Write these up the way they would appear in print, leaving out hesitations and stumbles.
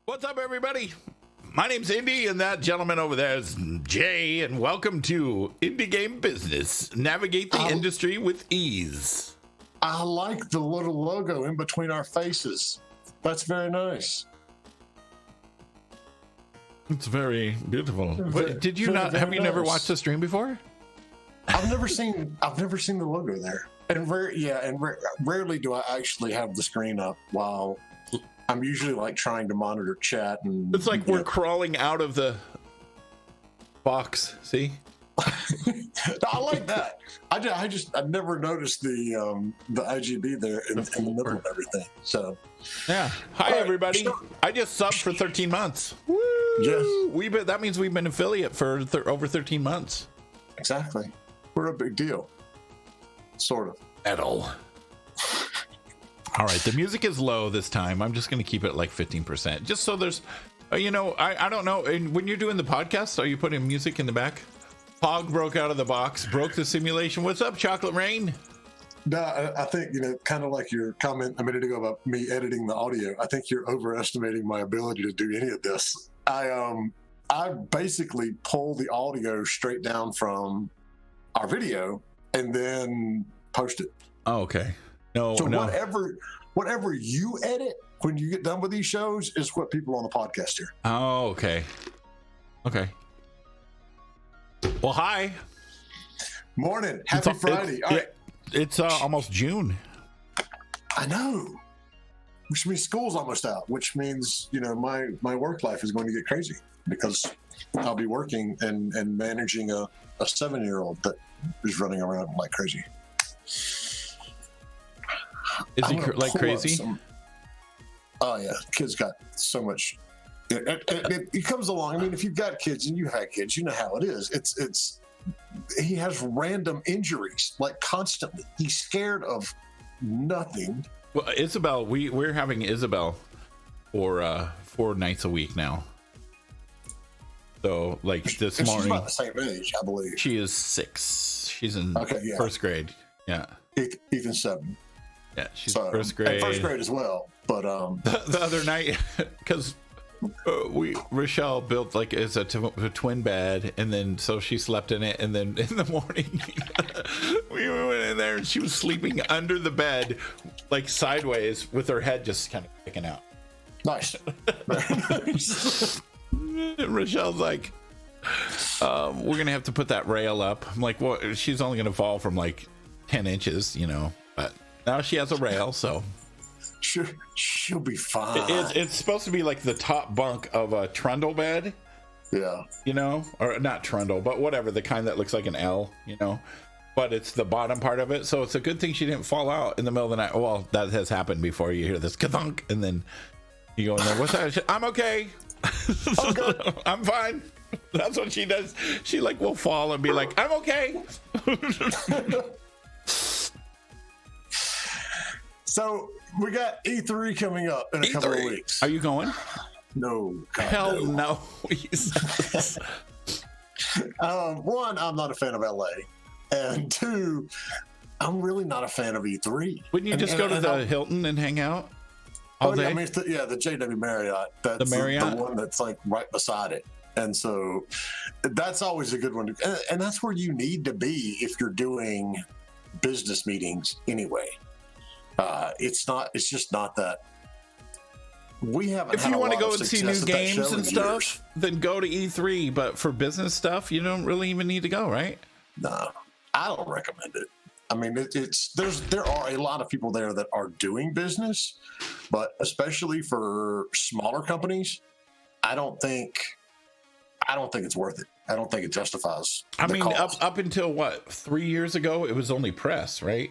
What's up, everybody? My name's Indy, and that gentleman over there is Jay, and welcome to Indie Game Business. Navigate the industry with ease. I like the little logo in between our faces. That's very nice. It's very beautiful. Did you not? Have you never watched the stream before? I've never seen the logo there, and rarely do I actually have the screen up while I'm usually like trying to monitor chat. And it's like we're crawling out of the box. See? I like that. I've never noticed the IGB there in the middle of everything. So yeah. Hi, everybody. I just subbed for 13 months. Woo! Yes. That means we've been affiliate for over 13 months. Exactly. We're a big deal. Sort of. Metal. All right, the music is low this time. I'm just going to keep it like 15%, just so there's, I don't know. And when you're doing the podcast, are you putting music in the back? Pog broke out of the box, broke the simulation. What's up, Chocolate Rain? No, I think, kind of like your comment a minute ago about me editing the audio. I think you're overestimating my ability to do any of this. I basically pull the audio straight down from our video and then post it. Oh, okay. No. Whatever you edit when you get done with these shows is what people on the podcast hear. Oh, okay. Okay. Well, hi. Morning. Happy Friday. All right. It's almost June. I know. Which means school's almost out, which means, my work life is going to get crazy because I'll be working and managing a 7-year-old that is running around like crazy. Is he like crazy? Oh yeah, kids got so much. It comes along. I mean, if you've got kids and you had kids, you know how it is. It's he has random injuries like constantly. He's scared of nothing. Well, Isabel, we're having Isabel for 4 nights a week now. So like this morning, she's about the same age, I believe. She is 6. She's in first grade. Yeah. Ethan's 7. Yeah, she's first grade. First grade as well. But the other night, because Rochelle built like it's a twin bed, and then so she slept in it, and then in the morning we went in there and she was sleeping under the bed, like sideways, with her head just kind of sticking out. Nice. Rochelle's like, we're gonna have to put that rail up. I'm like, well, she's only gonna fall from like 10 inches, but now she has a rail, so she'll be fine. It's supposed to be like the top bunk of a trundle bed. Yeah. Or not trundle, but whatever, the kind that looks like an L, but it's the bottom part of it. So it's a good thing she didn't fall out in the middle of the night. Well, that has happened before. You hear this ka-thunk, and then you go in there, what's that? I'm okay. Okay. I'm fine. That's what she does. She will fall and be like, I'm okay. So we got E3 coming up in a couple of weeks. Are you going? No. God, hell no. One, I'm not a fan of LA, and 2, I'm really not a fan of E3. Wouldn't you just go to the Hilton and hang out all day? I mean, the JW Marriott. That's the Marriott, the one that's like right beside it, and so that's always a good one. And that's where you need to be if you're doing business meetings anyway. It's just not that. We haven't. If you want to go and see new games and stuff, then go to E3. But for business stuff, you don't really even need to go, right? No, I don't recommend it. I mean, there are a lot of people there that are doing business, but especially for smaller companies, I don't think it's worth it. I don't think it justifies. I mean, up until 3 years ago, it was only press, right?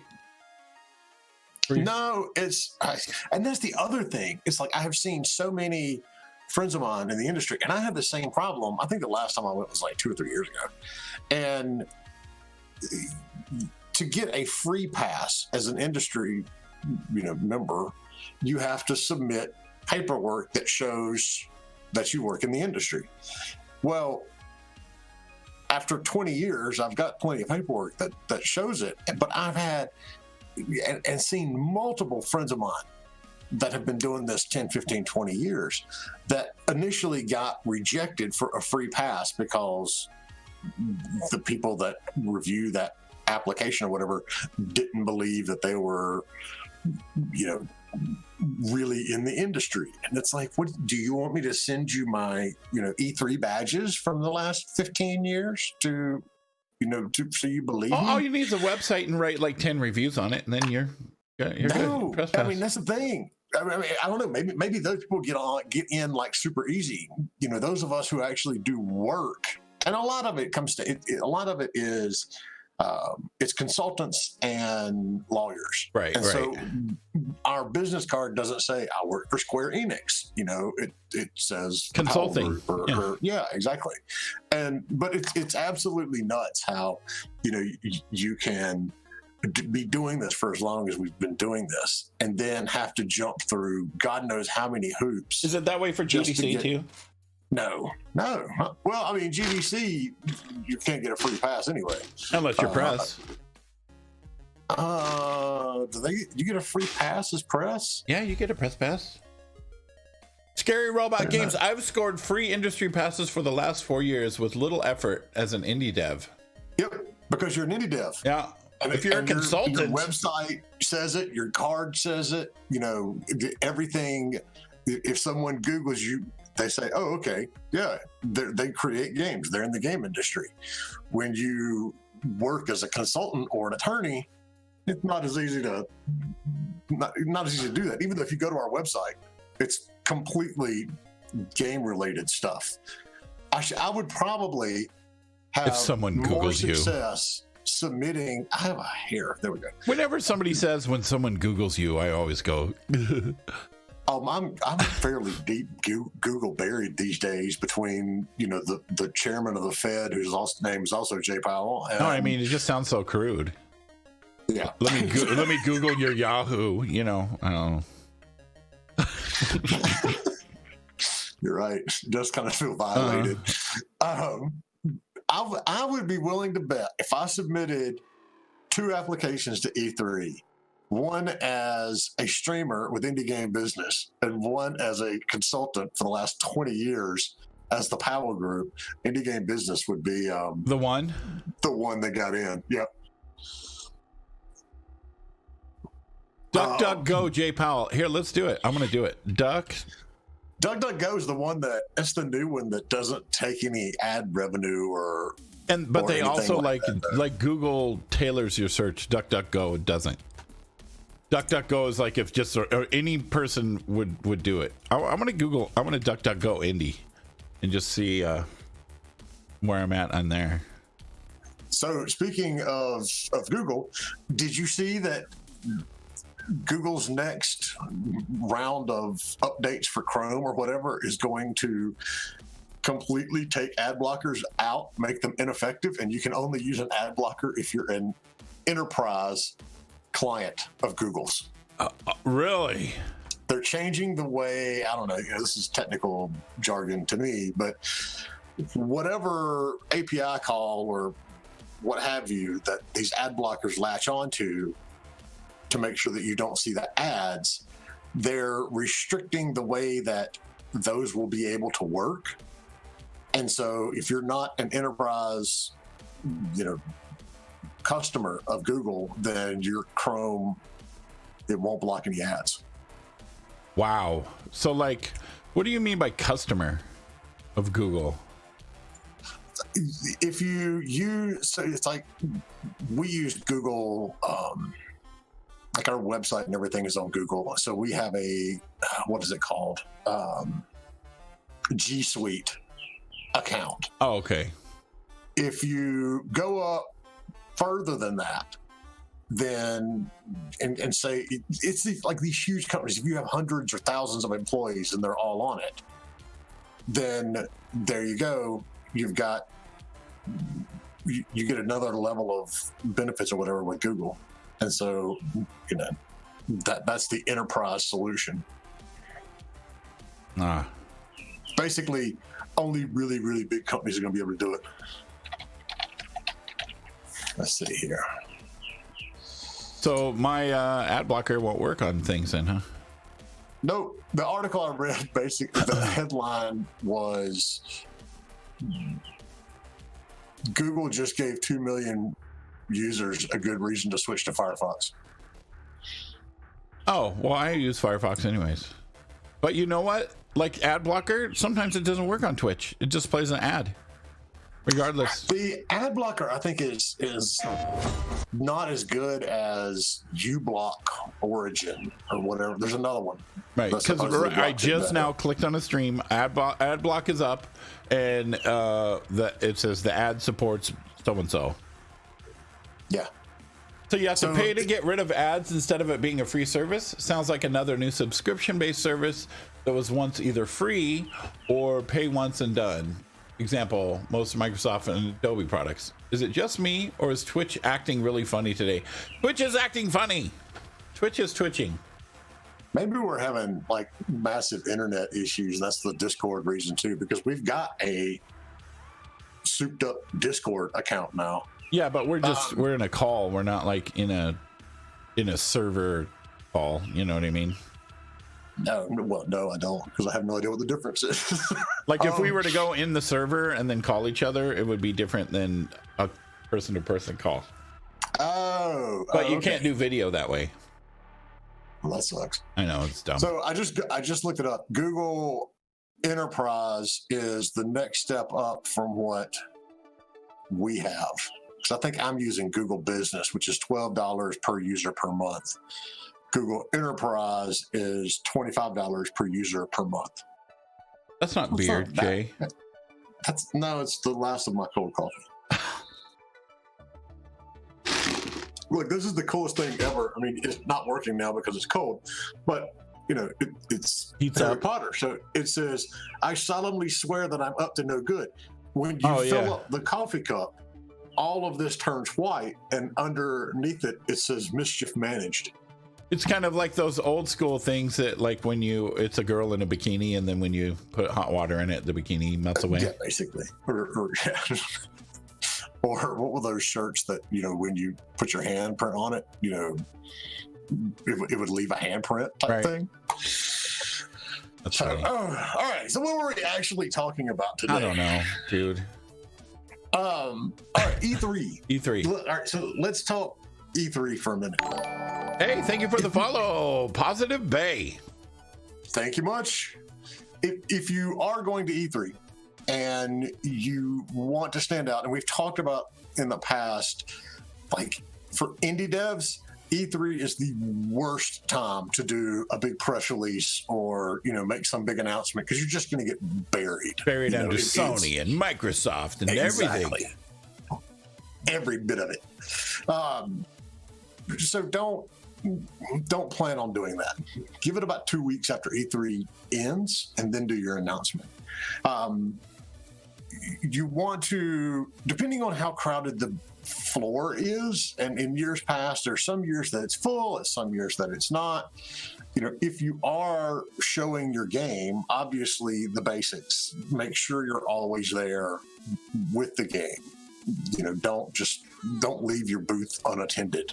No, and that's the other thing. It's like I have seen so many friends of mine in the industry, and I had the same problem. I think the last time I went was like 2 or 3 years ago. And to get a free pass as an industry, member, you have to submit paperwork that shows that you work in the industry. Well, after 20 years, I've got plenty of paperwork that shows it, but I've had and seen multiple friends of mine that have been doing this 10, 15, 20 years that initially got rejected for a free pass because the people that review that application or whatever didn't believe that they were, really in the industry. And it's like, what do you want me to send you my, E3 badges from the last 15 years to so you believe me? All you need is a website and write like 10 reviews on it, and then you're no, good. I mean, that's the thing. I mean, I don't know. Maybe those people get in like super easy. Those of us who actually do work, and a lot of it comes to a lot of it is it's consultants and lawyers, right? And so our business card doesn't say I work for Square Enix. It says consulting. Yeah, exactly. But it's absolutely nuts how you can be doing this for as long as we've been doing this, and then have to jump through God knows how many hoops. Is it that way for GDC too? No. Well, I mean, GDC, you can't get a free pass anyway, unless you're press. You get a free pass as press? Yeah, you get a press pass. Scary Robot Games. I've scored free industry passes for the last 4 years with little effort as an indie dev. Yep, because you're an indie dev. Yeah. If you're a consultant, your website says it, your card says it, everything. If someone Googles you, they say, oh, okay, yeah, they create games. They're in the game industry. When you work as a consultant or an attorney, it's not as easy to do that. Even though if you go to our website, it's completely game related stuff. I would probably have if someone more Googles success submitting. I have a hair. There we go. Whenever somebody says when someone Googles you, I always go. I'm fairly deep Google buried these days between the chairman of the Fed, whose name is also Jay Powell. No, I mean it just sounds so crude. Yeah. Let me Google your Yahoo. I don't know. You're right. It does kind of feel violated. I would be willing to bet if I submitted 2 applications to E3, one as a streamer with Indie Game Business and one as a consultant for the last 20 years as the Powell Group, Indie Game Business would be the one that got in. Yep. DuckDuckGo, Jay Powell. Here, let's do it. I'm going to do it. DuckDuckGo is the one that's the new one that doesn't take any ad revenue but they also like Google tailors your search. DuckDuckGo doesn't. DuckDuckGo is like if just or any person would do it. I'm gonna DuckDuckGo indie and just see where I'm at on there. So speaking of Google, did you see that Google's next round of updates for Chrome or whatever is going to completely take ad blockers out, make them ineffective, and you can only use an ad blocker if you're an enterprise client of Google's. Really? They're changing the way, I don't know, this is technical jargon to me, but whatever API call or what have you that these ad blockers latch onto to make sure that you don't see the ads, they're restricting the way that those will be able to work. And so if you're not an enterprise, customer of Google, then your Chrome, it won't block any ads. Wow. So what do you mean by customer of Google? If you use, so it's like we use Google, like our website and everything is on Google. So we have what is it called? G Suite account. Oh, okay. If you go up further than that, then and say it's like these huge companies, if you have hundreds or thousands of employees and they're all on it, then there you go. You get another level of benefits or whatever with Google. And so, that's the enterprise solution. Basically, only really, really big companies are going to be able to do it. Let's see here. So my ad blocker won't work on things then, huh? No, the article I read, basically, the headline was Google just gave 2 million users a good reason to switch to Firefox. Oh, well, I use Firefox anyways. But you know what? Like ad blocker, sometimes it doesn't work on Twitch. It just plays an ad, regardless. The ad blocker, I think, is not as good as uBlock Origin or whatever. There's another one. Right, because I just now clicked on a stream. Ad block is up, and it says the ad supports so and so. Yeah. So you have to pay to get rid of ads instead of it being a free service. Sounds like another new subscription-based service that was once either free or pay once and done. Example, most Microsoft and Adobe products. Is it just me, or is Twitch acting really funny today? Twitch is acting funny. Twitch is twitching. Maybe we're having like massive internet issues. That's the Discord reason too, because we've got a souped up Discord account now. Yeah, but we're in a call. We're not like in a server call. You know what I mean? No, I don't, because I have no idea what the difference is. Like if we were to go in the server and then call each other, it would be different than a person-to-person call. But you can't do video that way. Well, that sucks. I know, it's dumb. So I just looked it up. Google Enterprise is the next step up from what we have. Because I think I'm using Google Business, which is $12 per user per month. Google Enterprise is $25 per user per month. That's not weird, Jay. It's the last of my cold coffee. Look, this is the coolest thing ever. I mean, it's not working now because it's cold, but it's Harry Potter. So it says, "I solemnly swear that I'm up to no good." When you fill up the coffee cup, all of this turns white, and underneath it, it says "mischief managed." It's kind of like those old school things that, like, it's a girl in a bikini, and then when you put hot water in it, the bikini melts away. Yeah, basically. Or what were those shirts that, when you put your handprint on it, it would leave a handprint type thing. That's funny. All right. So what were we actually talking about today? I don't know, dude. All right, E3. E3. All right, so let's talk E3 for a minute. Hey, thank you for the follow, Positive Bay. Thank you much. If you are going to E3 and you want to stand out, and we've talked about in the past, like for indie devs, E3 is the worst time to do a big press release or, make some big announcement, because you're just going to get buried. Buried under Sony and Microsoft and everything. Every bit of it. So don't plan on doing that. Give it about 2 weeks after E3 ends and then do your announcement. You want to, depending on how crowded the floor is, and in years past, there's some years that it's full, and some years that it's not. If you are showing your game, obviously the basics, make sure you're always there with the game. Don't leave your booth unattended.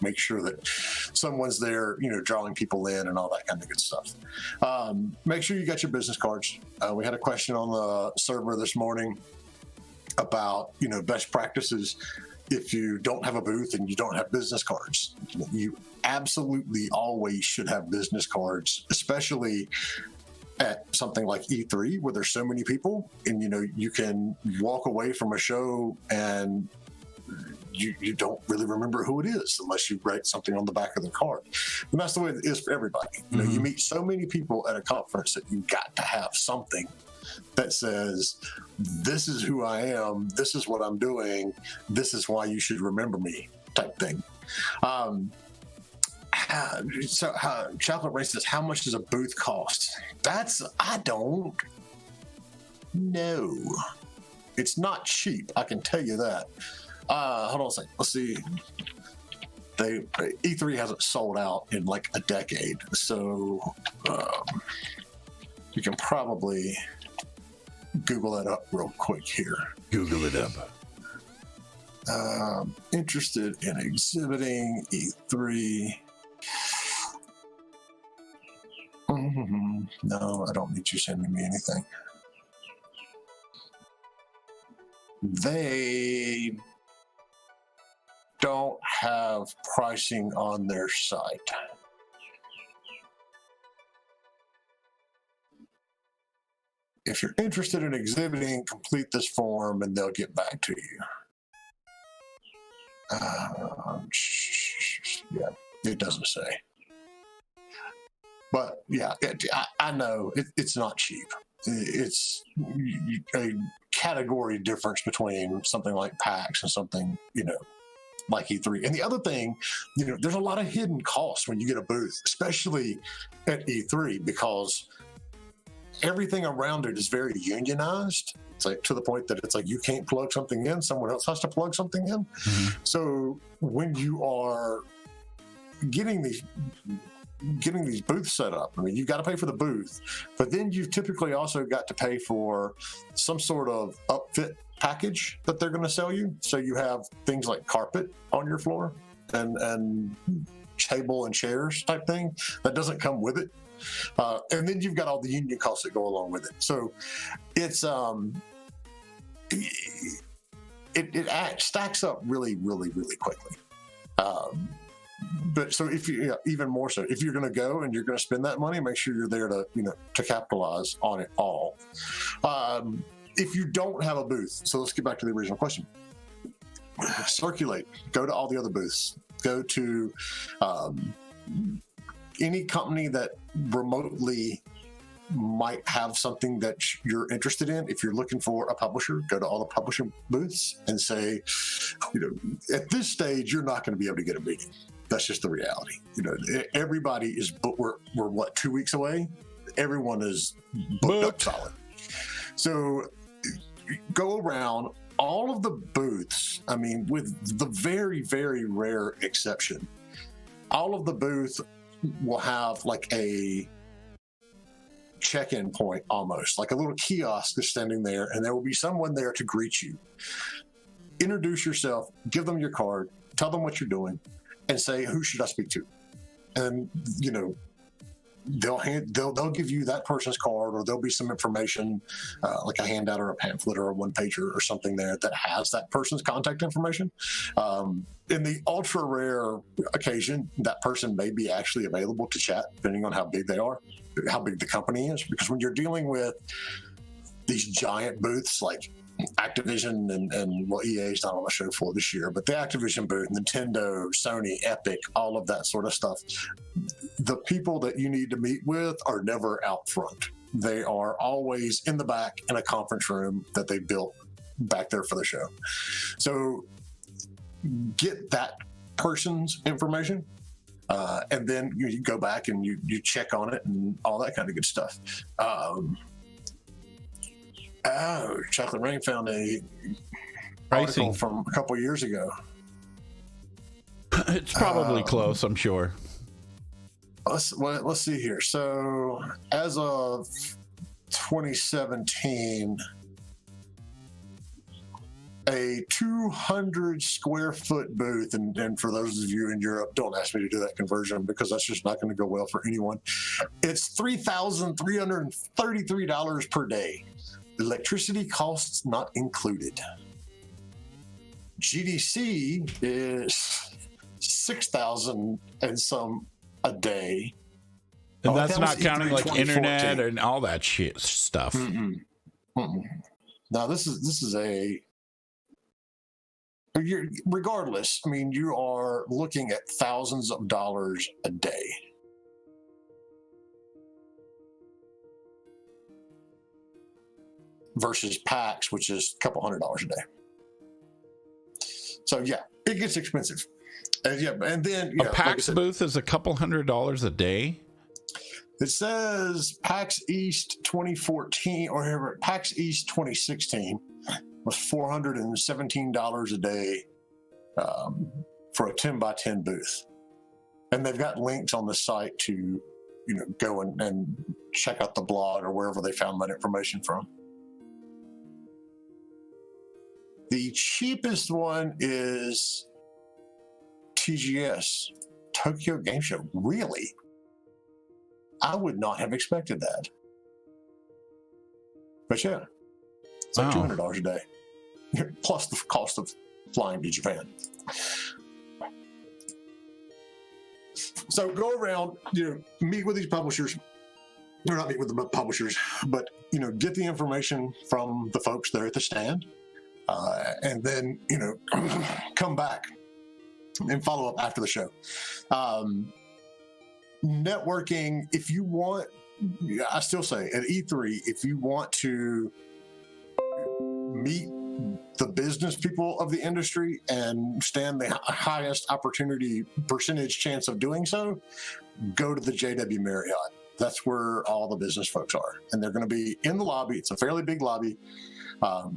Make sure that someone's there, drawing people in and all that kind of good stuff. Make sure you got your business cards. We had a question on the server this morning about, best practices if you don't have a booth and you don't have business cards. You absolutely always should have business cards, especially at something like E3 where there's so many people, and you can walk away from a show and you don't really remember who it is unless you write something on the back of the card. And that's the way it is for everybody. You meet so many people at a conference that you got to have something that says, this is who I am, this is what I'm doing, this is why you should remember me, type thing. So Chocolate Race says, how much does a booth cost? I don't know. It's not cheap, I can tell you that. Hold on a second. Let's see. E3 hasn't sold out in like a decade, so you can probably Google that up real quick here. Google it up. Interested in exhibiting E3. No, I don't need you sending me anything. They don't have pricing on their site. If you're interested in exhibiting, complete this form and they'll get back to you. Yeah, it doesn't say. But yeah, I know it's not cheap. It's a category difference between something like PAX and something, like E3. And the other thing, there's a lot of hidden costs when you get a booth, especially at E3, because everything around it is very unionized. It's like to the point that it's like you can't plug something in, someone else has to plug something in. Mm-hmm. So when you are getting these booths set up, I mean, you've got to pay for the booth, but then you've typically also got to pay for some sort of upfit package that they're going to sell you. So you have things like carpet on your floor and table and chairs type thing that doesn't come with it. And then you've got all the union costs that go along with it. So it's it stacks up really, really, really quickly. But so if you even more so, if you're going to go and you're going to spend that money, make sure you're there to capitalize on it all. If you don't have a booth, so let's get back to the original question. Circulate. Go to all the other booths. Go to any company that remotely might have something that you're interested in. If you're looking for a publisher, go to all the publishing booths and say, at this stage, you're not going to be able to get a meeting. That's just the reality. Everybody is booked. We're what, 2 weeks away? Everyone is booked up solid. So go around all of the booths. I mean, with the very, very rare exception, all of the booths will have like a check-in point, almost like a little kiosk is standing there, and there will be someone there to greet you. Introduce yourself, give them your card, tell them what you're doing, and say, who should I speak to? And they'll give you that person's card, or there'll be some information, like a handout or a pamphlet or a one-pager or something there that has that person's contact information. In the ultra rare occasion, that person may be actually available to chat, depending on how big they are, how big the company is. Because when you're dealing with these giant booths like Activision and well, EA's not on the show floor this year, but the Activision booth, Nintendo, Sony, Epic, all of that sort of stuff, the people that you need to meet with are never out front. They are always in the back in a conference room that they built back there for the show. So get that person's information, and then you go back and you check on it and all that kind of good stuff. Chocolate Rain found a article from a couple years ago. It's probably close, I'm sure. Let's see here. So as of 2017, a 200 square foot booth, and for those of you in Europe, don't ask me to do that conversion because that's just not going to go well for anyone. It's $3,333 per day. Electricity costs not included. GDC is 6,000 and some a day. And that's not counting like internet and all that shit stuff. Now this is regardless, I mean, you are looking at thousands of dollars a day. Versus PAX, which is a couple $100 a day. So yeah, it gets expensive. And then a PAX booth is a couple $100 a day. It says PAX East 2014 or PAX East 2016 was $417 a day for a 10 by 10 booth, and they've got links on the site to go and check out the blog or wherever they found that information from. The cheapest one is TGS, Tokyo Game Show. Really? I would not have expected that. But yeah, it's like $200 a day, plus the cost of flying to Japan. So go around, meet with these publishers. Or not meet with the publishers, but get the information from the folks there at the stand, and then come back and follow up after the show. Networking, if you want, I still say at E3, if you want to meet the business people of the industry and stand the highest opportunity percentage chance of doing so, go to the JW Marriott. That's where all the business folks are. And they're going to be in the lobby. It's a fairly big lobby.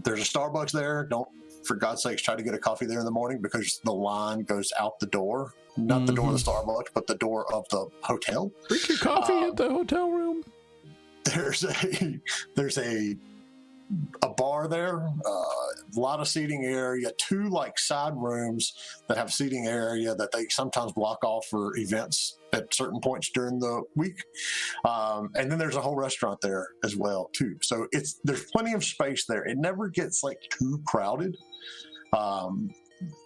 There's a Starbucks there. Don't, for God's sakes, try to get a coffee there in the morning because the line goes out the door. Not the door of the Starbucks, but the door of the hotel. Drink your coffee at the hotel room. There's a bar there, a lot of seating area, 2 like side rooms that have seating area that they sometimes block off for events at certain points during the week. And then there's a whole restaurant there as well too. So there's plenty of space there. It never gets like too crowded.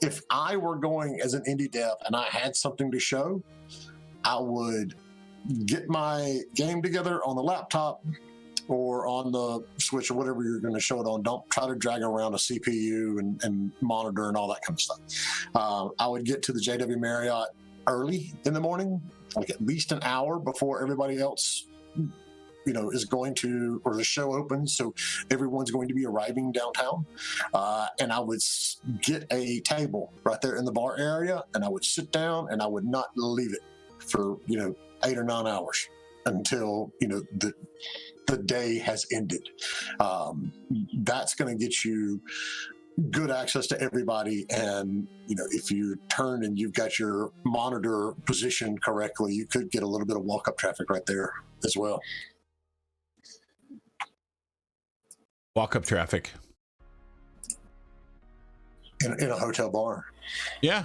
If I were going as an indie dev and I had something to show, I would get my game together on the laptop or on the Switch or whatever you're going to show it on. Don't try to drag around a CPU and monitor and all that kind of stuff. I would get to the JW Marriott early in the morning, like at least an hour before everybody else, is going to, or the show opens. So everyone's going to be arriving downtown. And I would get a table right there in the bar area, and I would sit down and I would not leave it for, 8 or 9 hours until, the day has ended. That's going to get you good access to everybody. And, if you turn and you've got your monitor positioned correctly, you could get a little bit of walk-up traffic right there as well. Walk-up traffic. In a hotel bar. Yeah.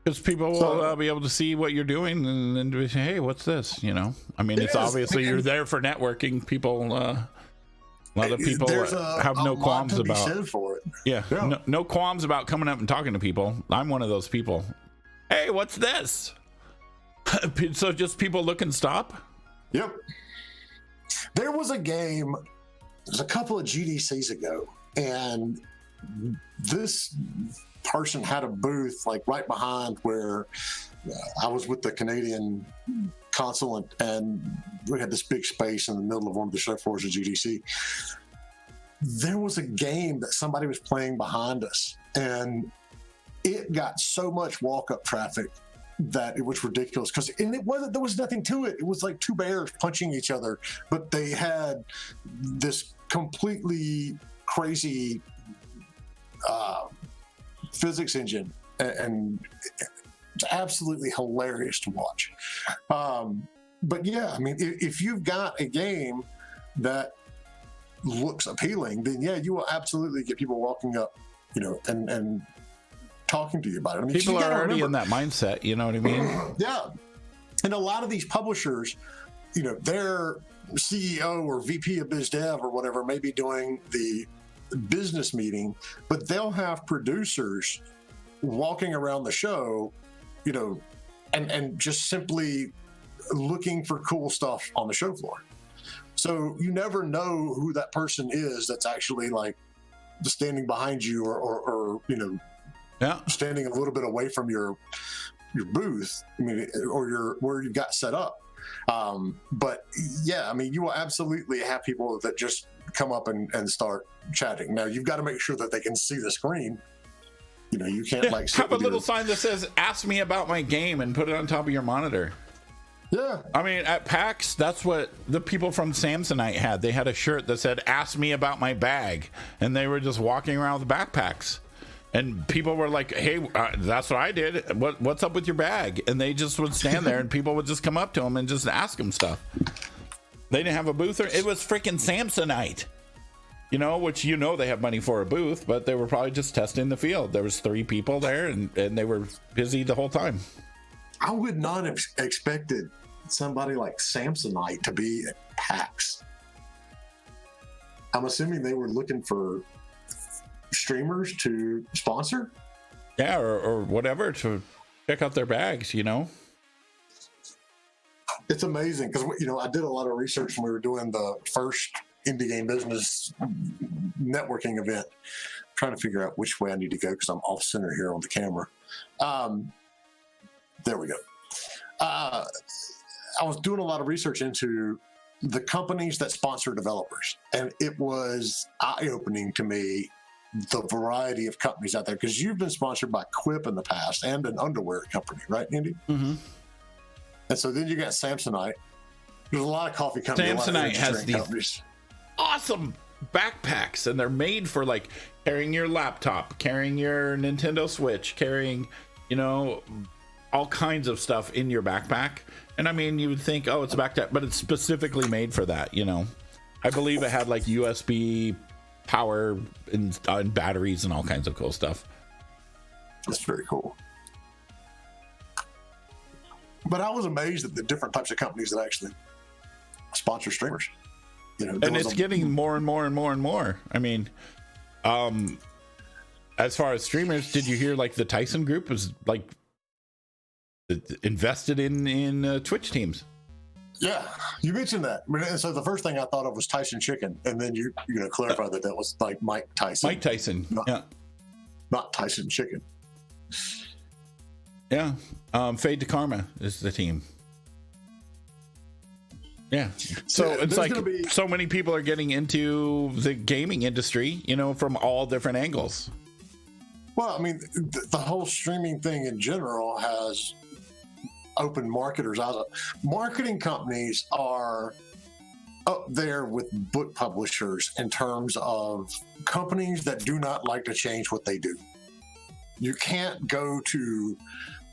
Because people will be able to see what you're doing and then be say, hey, what's this? I mean, it's obviously you're there for networking. People, a lot of people have no qualms about for it. Yeah. No qualms about coming up and talking to people. I'm one of those people. Hey, what's this? So just people look and stop? Yep. There was a game, it was a couple of GDCs ago, and this person had a booth like right behind where I was with the Canadian consulate, and we had this big space in the middle of one of the show floors of GDC. There was a game that somebody was playing behind us, and it got so much walk-up traffic that it was ridiculous. There was nothing to it. It was like 2 bears punching each other, but they had this completely crazy physics engine, and it's absolutely hilarious to watch. But yeah, I mean, if you've got a game that looks appealing, then yeah, you will absolutely get people walking up, and talking to you about it. I mean, people are already in that mindset, you know what I mean? Yeah. And a lot of these publishers, their CEO or VP of biz dev or whatever may be doing the business meeting, but they'll have producers walking around the show, and just simply looking for cool stuff on the show floor. So you never know who that person is that's actually like standing behind you or standing a little bit away from your booth, or where you got set up. But yeah, I mean, you will absolutely have people that just come up and start chatting. Now you've got to make sure that they can see the screen. You can't have a little sign that says "Ask me about my game" and put it on top of your monitor. Yeah. I mean, at PAX, that's what the people from Samsonite had. They had a shirt that said "Ask me about my bag," and they were just walking around with backpacks. And people were like, hey, that's what I did. What's up with your bag? And they just would stand there and people would just come up to them and just ask them stuff. They didn't have a booth. It was freaking Samsonite, which they have money for a booth, but they were probably just testing the field. There was 3 people there and they were busy the whole time. I would not have expected somebody like Samsonite to be at PAX. I'm assuming they were looking for streamers to sponsor. Yeah, or whatever, to check out their bags, you know. It's amazing because, you know, I did a lot of research when we were doing the first indie game business networking event, trying to figure out which way I need to go because I'm off center here on the camera. There we go. I was doing a lot of research into the companies that sponsor developers, and it was eye-opening to me, the variety of companies out there, because you've been sponsored by Quip in the past and an underwear company, right, Andy? Mm-hmm. And so then you got Samsonite. There's a lot of coffee companies. Samsonite has these awesome backpacks, and they're made for like carrying your laptop, carrying your Nintendo Switch, carrying, you know, all kinds of stuff in your backpack. And I mean, you would think, oh, it's a backpack, but it's specifically made for that, you know. I believe it had like USB power and batteries and all kinds of cool stuff. That's very cool. But I was amazed at the different types of companies that actually sponsor streamers. You know, and it's getting more and more and more and more. I mean, as far as streamers, did you hear like the Tyson group was like invested in Twitch teams? Yeah, you mentioned that. And so the first thing I thought of was Tyson Chicken, and then you clarified that was like Mike Tyson. Mike Tyson, not Tyson Chicken. Yeah, Fade to Karma is the team. Yeah, so it's like so many people are getting into the gaming industry, you know, from all different angles. Well, I mean, the whole streaming thing in general has opened marketers out. Marketing companies are up there with book publishers in terms of companies that do not like to change what they do. You can't go to,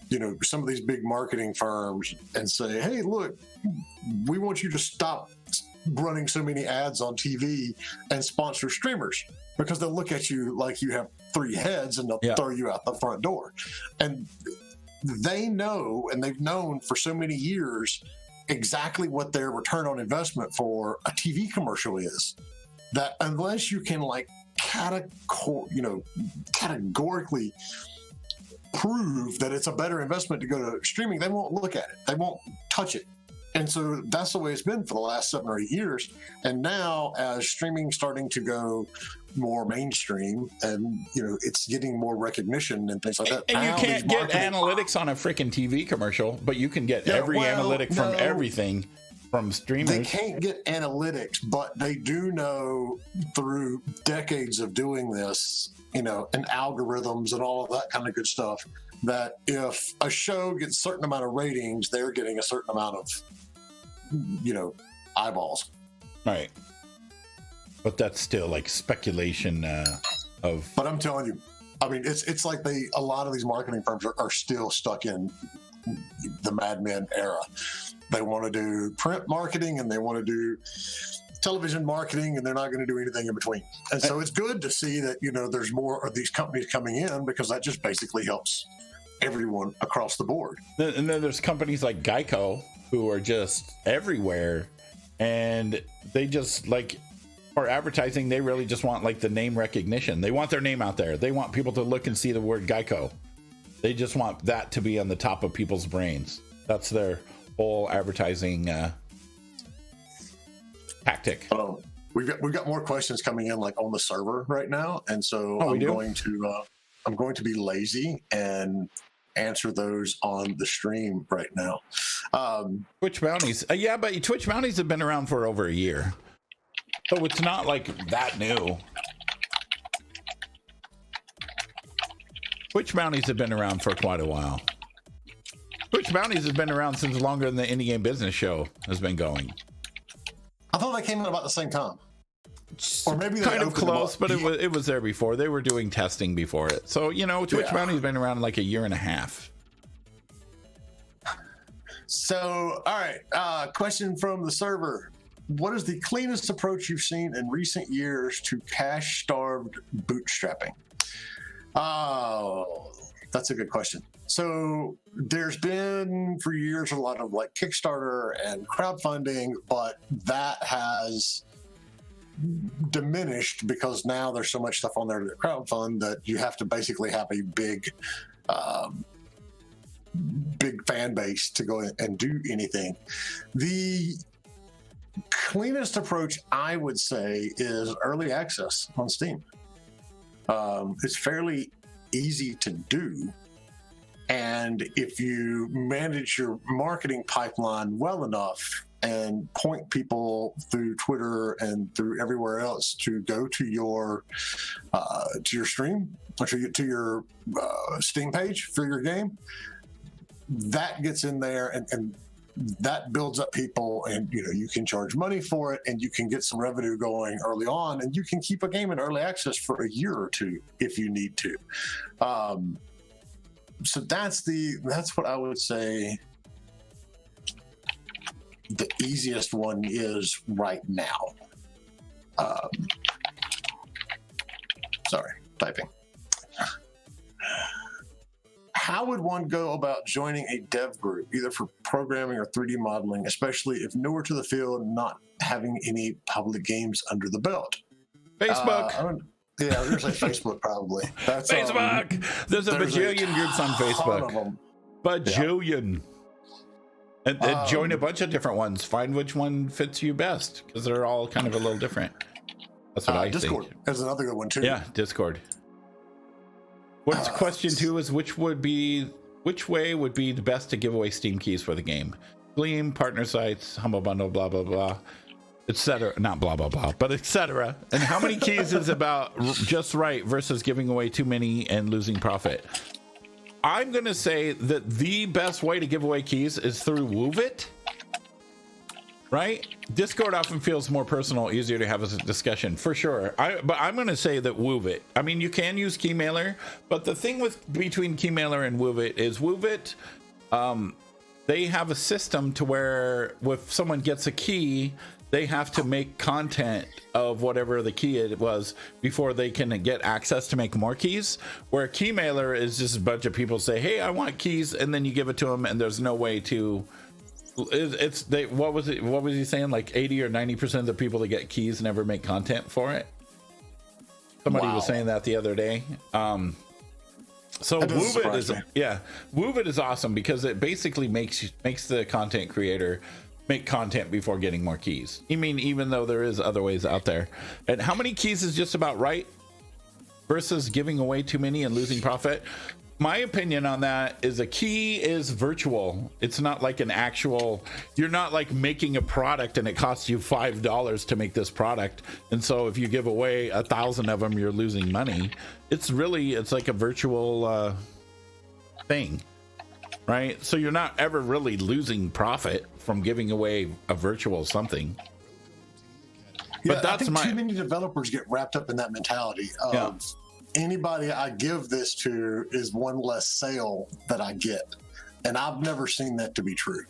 you know, some of these big marketing firms and say, hey, look, we want you to stop running so many ads on TV and sponsor streamers, because they'll look at you like you have 3 heads and they'll throw you out the front door. And they know, and they've known for so many years, exactly what their return on investment for a TV commercial is. That unless you can like categorically prove that it's a better investment to go to streaming, they won't look at it. They won't touch it. And so that's the way it's been for the last 7 or 8 years. And now, as streaming starting to go more mainstream, and you know, it's getting more recognition and things like that. And you can't get analytics on a freaking TV commercial, but you can get every analytic from everything from streamers. They can't get analytics, but they do know through decades of doing this, you know, and algorithms and all of that kind of good stuff, that if a show gets a certain amount of ratings, they're getting a certain amount of, you know, eyeballs. Right. But that's still like speculation of. But I'm telling you, I mean, it's like a lot of these marketing firms are still stuck in the Mad Men era. They want to do print marketing and they want to do television marketing, and they're not going to do anything in between. And so it's good to see that, you know, there's more of these companies coming in, because that just basically helps everyone across the board. And then there's companies like Geico who are just everywhere, and they just like, for advertising, they really just want like the name recognition. They want their name out there. They want people to look and see the word Geico. They just want that to be on the top of people's brains. That's their whole advertising tactic. We've got more questions coming in like on the server right now, and so I'm going to be lazy and answer those on the stream right now. Twitch bounties, yeah, but Twitch bounties have been around for over a year, so it's not like that new. Twitch bounties have been around for quite a while. Twitch bounties has been around since longer than the Indie Game Business Show has been going. I thought they came in about the same time. Or maybe kind of close, but it was there before. They were doing testing before it. So, you know, Twitch bounty's been around like a year and a half. So, all right. Question from the server. What is the cleanest approach you've seen in recent years to cash-starved bootstrapping? Oh, That's a good question. So there's been for years a lot of like Kickstarter and crowdfunding, but that has diminished because now there's so much stuff on there to crowdfund that you have to basically have a big fan base to go and do anything. The cleanest approach, I would say, is early access on Steam. It's fairly easy to do, and if you manage your marketing pipeline well enough and point people through Twitter and through everywhere else to go to your stream or to your Steam page for your game, that gets in there and that builds up people, and you can charge money for it, and you can get some revenue going early on, and you can keep a game in early access for a year or two if you need to. So that's what I would say the easiest one is right now. Sorry, typing. How would one go about joining a dev group, either for programming or 3D modeling, especially if newer to the field and not having any public games under the belt? Facebook. I was going to say Facebook probably. That's, Facebook. There's a bajillion groups on Facebook. Bajillion. Yeah. And join a bunch of different ones. Find which one fits you best, because they're all kind of a little different. That's what I Discord think. is another good one too. Yeah, Discord. What's question 2 is which way would be the best to give away Steam keys for the game? Gleam, partner sites, Humble Bundle, blah blah blah, etc. Not blah blah blah, but etc. And how many keys is about just right versus giving away too many and losing profit? I'm gonna say that the best way to give away keys is through WooVit. Right? Discord often feels more personal, easier to have a discussion, for sure. But I'm going to say that WooVit. I mean, you can use Keymailer, but the thing between Keymailer and WooVit is WooVit, they have a system to where if someone gets a key, they have to make content of whatever the key it was before they can get access to make more keys. Where Keymailer is just a bunch of people say, "Hey, I want keys," and then you give it to them, and there's no way to. What was he saying? Like 80 or 90% of the people that get keys never make content for it. Somebody was saying that the other day. So WooVit is awesome because it basically makes the content creator make content before getting more keys. I mean, even though there is other ways out there. And how many keys is just about right versus giving away too many and losing profit? My opinion on that is a key is virtual. It's not like an actual, you're not like making a product and it costs you $5 to make this product. And so if you give away 1,000 of them, you're losing money. It's like a virtual thing, right? So you're not ever really losing profit from giving away a virtual something. Yeah, but that's too many developers get wrapped up in that mentality of anybody I give this to is one less sale that I get. And I've never seen that to be true.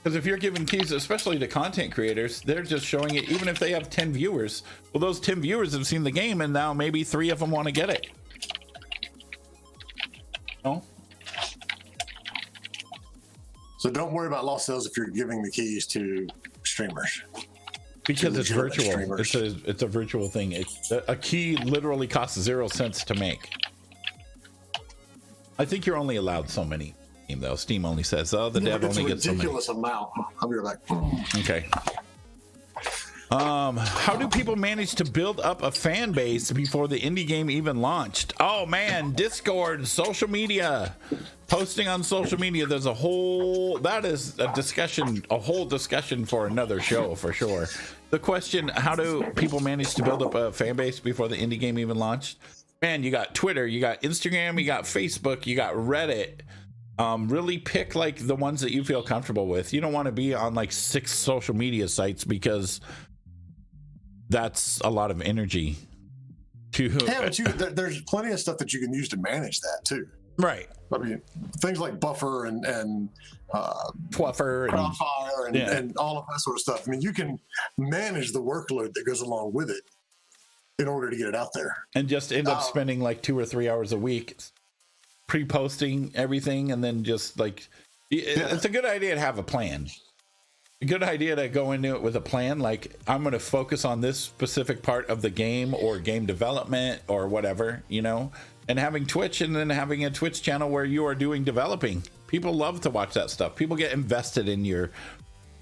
Because if you're giving keys, especially to content creators, they're just showing it, even if they have 10 viewers. Well, those 10 viewers have seen the game, and now maybe 3 of them want to get it. No? So don't worry about lost sales if you're giving the keys to streamers. Because it's virtual. It's a virtual thing. A key literally costs 0 cents to make. I think you're only allowed so many. Though Steam only says, the dev only gets so many. Ridiculous amount. I'll be right back. Okay. How do people manage to build up a fan base before the indie game even launched? Oh man, Discord, social media, posting on social media. There's a whole discussion for another show for sure. The question: how do people manage to build up a fan base before the indie game even launched? Man, you got Twitter, you got Instagram, you got Facebook, you got Reddit. Really pick like the ones that you feel comfortable with. You don't want to be on like 6 social media sites because that's a lot of energy. But there's plenty of stuff that you can use to manage that too. Right. I mean, things like Buffer and Twuffer and all of that sort of stuff. I mean, you can manage the workload that goes along with it. in order to get it out there. And just end up spending like 2 or 3 hours a week pre-posting everything, and then just like it's a good idea to have a plan. A good idea to go into it with a plan, like I'm going to focus on this specific part of the game or game development or whatever, you know, and having Twitch, and then having a Twitch channel where you are doing developing. People love to watch that stuff. People get invested in your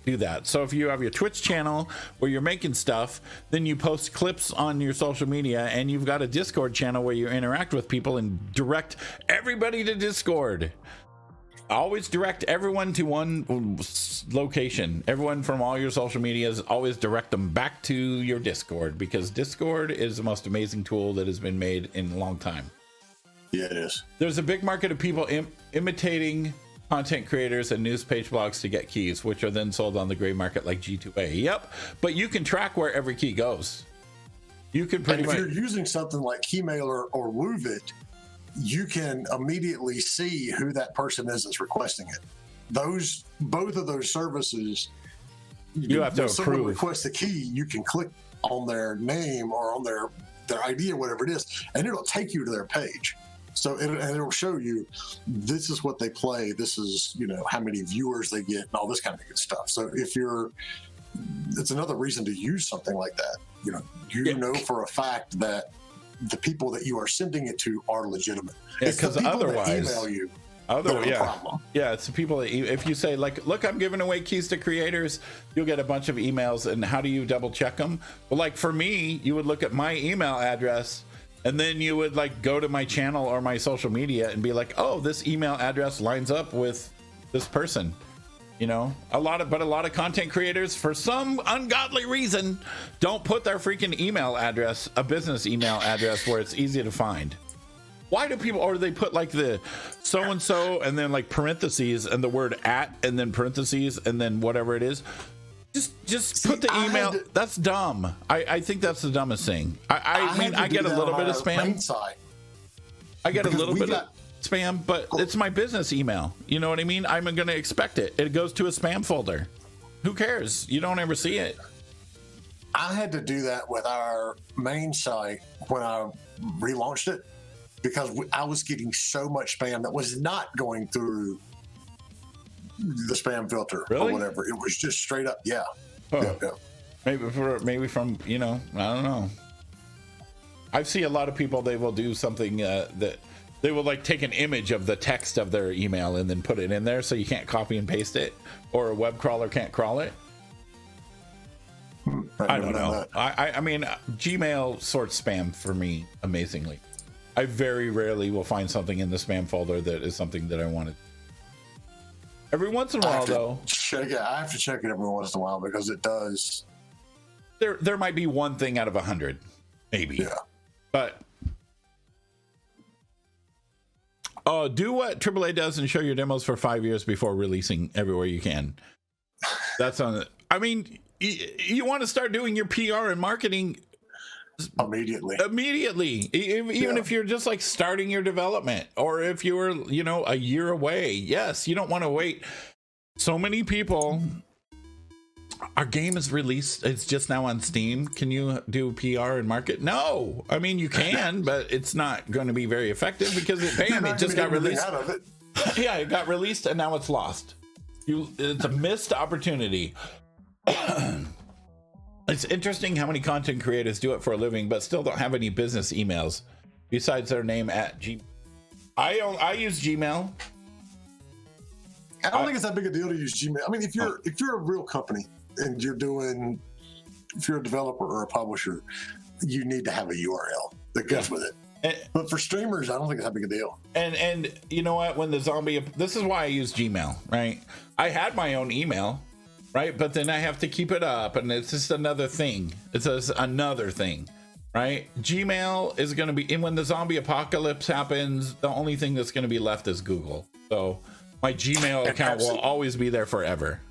do that. So if you have your Twitch channel where you're making stuff, then you post clips on your social media, and you've got a Discord channel where you interact with people and direct everybody to Discord. Always direct everyone to one location. Everyone from all your social medias, always direct them back to your Discord, because Discord is the most amazing tool that has been made in a long time. Yeah, it is. There's a big market of people imitating content creators and news page blogs to get keys, which are then sold on the gray market like G2A. Yep, but you can track where every key goes. You can pretty much. If you're using something like Keymailer or Woovit, you can immediately see who that person is that's requesting it. Both of those services, you have to when someone approve. requests a key, you can click on their name or on their ID or whatever it is, and it'll take you to their page. So it'll show you this is what they play. This is, you know, how many viewers they get and all this kind of good stuff. So it's another reason to use something like that. You know, know for a fact that the people that you are sending it to are legitimate. Yeah, because otherwise, email you. Yeah, it's the people that if you say like, look, I'm giving away keys to creators, you'll get a bunch of emails. And how do you double check them? Well, like for me, you would look at my email address, and then you would like go to my channel or my social media and be like, oh, this email address lines up with this person. You know, a lot of content creators, for some ungodly reason, don't put their freaking email address, a business email address, where it's easy to find. Why do people, or they put like the so-and-so and then like parentheses and the word at and then parentheses and then whatever it is. Just put the email. That's dumb. I think that's the dumbest thing. I mean, I get a little bit of spam. I get a little bit of spam, but it's my business email. You know what I mean? I'm going to expect it. It goes to a spam folder. Who cares? You don't ever see it. I had to do that with our main site when I relaunched it, because I was getting so much spam that was not going through the spam filter or whatever. It was just straight up. Yeah. Oh. Yeah. Maybe from, you know, I don't know. I see a lot of people, they will do something that they will like take an image of the text of their email and then put it in there so you can't copy and paste it, or a web crawler can't crawl it. I don't know. I mean, Gmail sorts spam for me amazingly. I very rarely will find something in the spam folder that is something that I wanted. Every once in a while, though. I have to check it every once in a while, because it does. There might be one thing out of 100, maybe. Yeah. But do what AAA does and show your demos for 5 years before releasing everywhere you can. That's on it. I mean, you want to start doing your PR and marketing immediately, even if you're just like starting your development, or if you were, you know, a year away. Yes, you don't want to wait. So many people, our game is released, it's just now on Steam. Can you do PR and market? No. I mean, you can, but it's not going to be very effective, because it just got released. Yeah, it got released and now it's lost. It's a missed opportunity. It's interesting how many content creators do it for a living but still don't have any business emails besides their name at Gmail. I use Gmail. I don't think it's that big a deal to use Gmail. I mean, if you're a real company and if you're a developer or a publisher, you need to have a URL that goes with it. But for streamers, I don't think it's that big a deal. And you know what? When this is why I use Gmail, right? I had my own email. Right, but then I have to keep it up, and it's just another thing. It's another thing, right? Gmail is going to be, and when the zombie apocalypse happens, the only thing that's going to be left is Google. So my Gmail account will always be there forever.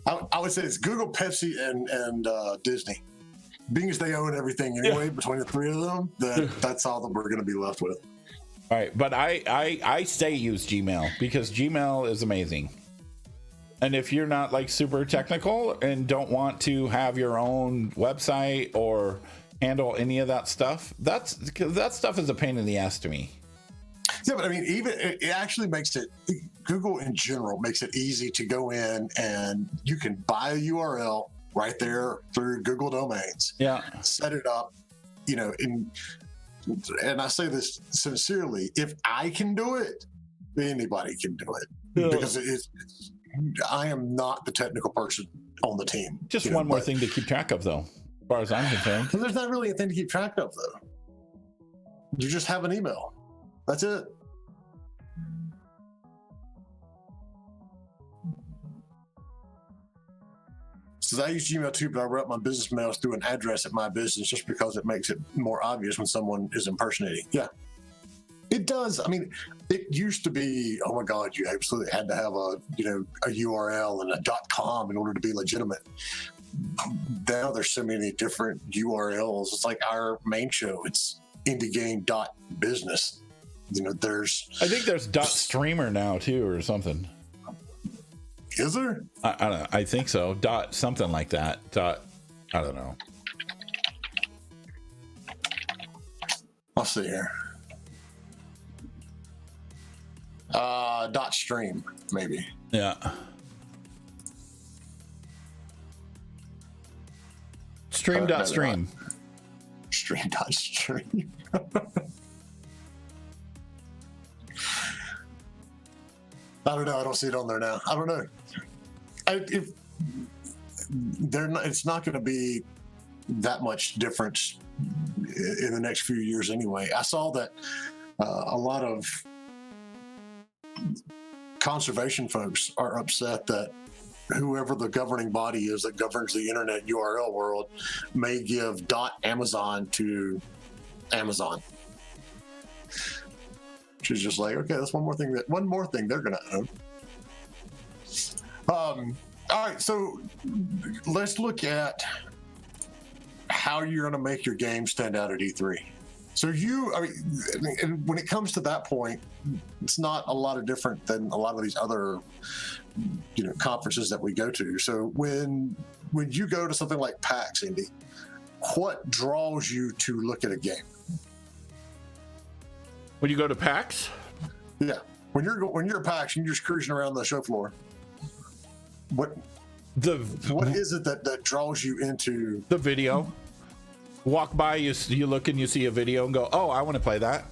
I would say it's Google, Pepsi, and Disney. Being as they own everything anyway, between the three of them, that's all that we're going to be left with. All right, but I say use Gmail, because Gmail is amazing. And if you're not like super technical and don't want to have your own website or handle any of that stuff. That stuff is a pain in the ass to me. Yeah, but I mean, even it actually makes it, Google in general makes it easy to go in and you can buy a URL right there through Google Domains. Yeah. Set it up, you know, and I say this sincerely, if I can do it, anybody can do it. Yeah. Because I am not the technical person on the team. Just one more thing to keep track of, though, as far as I'm concerned. There's not really a thing to keep track of, though. You just have an email. That's it. Says I use Gmail too, but I route my business mails through an address at my business just because it makes it more obvious when someone is impersonating. Yeah, it does. I mean, it used to be, oh my God, you absolutely had to have a URL and a .com in order to be legitimate. Now there's so many different URLs. It's like our main show. It's indiegame.business. You know, I think there's .streamer now too, or something. Is there? I don't know. I think so. Something like that. I don't know. I'll see here. .stream, maybe. Yeah. Stream.stream. Stream.stream. I don't know. I don't see it on there now. I don't know. It's not going to be that much difference in the next few years anyway. I saw that a lot of conservation folks are upset that whoever the governing body is that governs the internet URL world may give .amazon to Amazon. She's just like, okay, that's one more thing they're going to own. All right, so let's look at how you're going to make your game stand out at E3. So when it comes to that point, it's not a lot of different than a lot of these other, conferences that we go to. So when you go to something like PAX, Indy, what draws you to look at a game? When you go to PAX? Yeah. When you're at PAX and you're just cruising around the show floor, what is it that draws you into the video? Walk by, you look and you see a video and go, oh, I want to play that.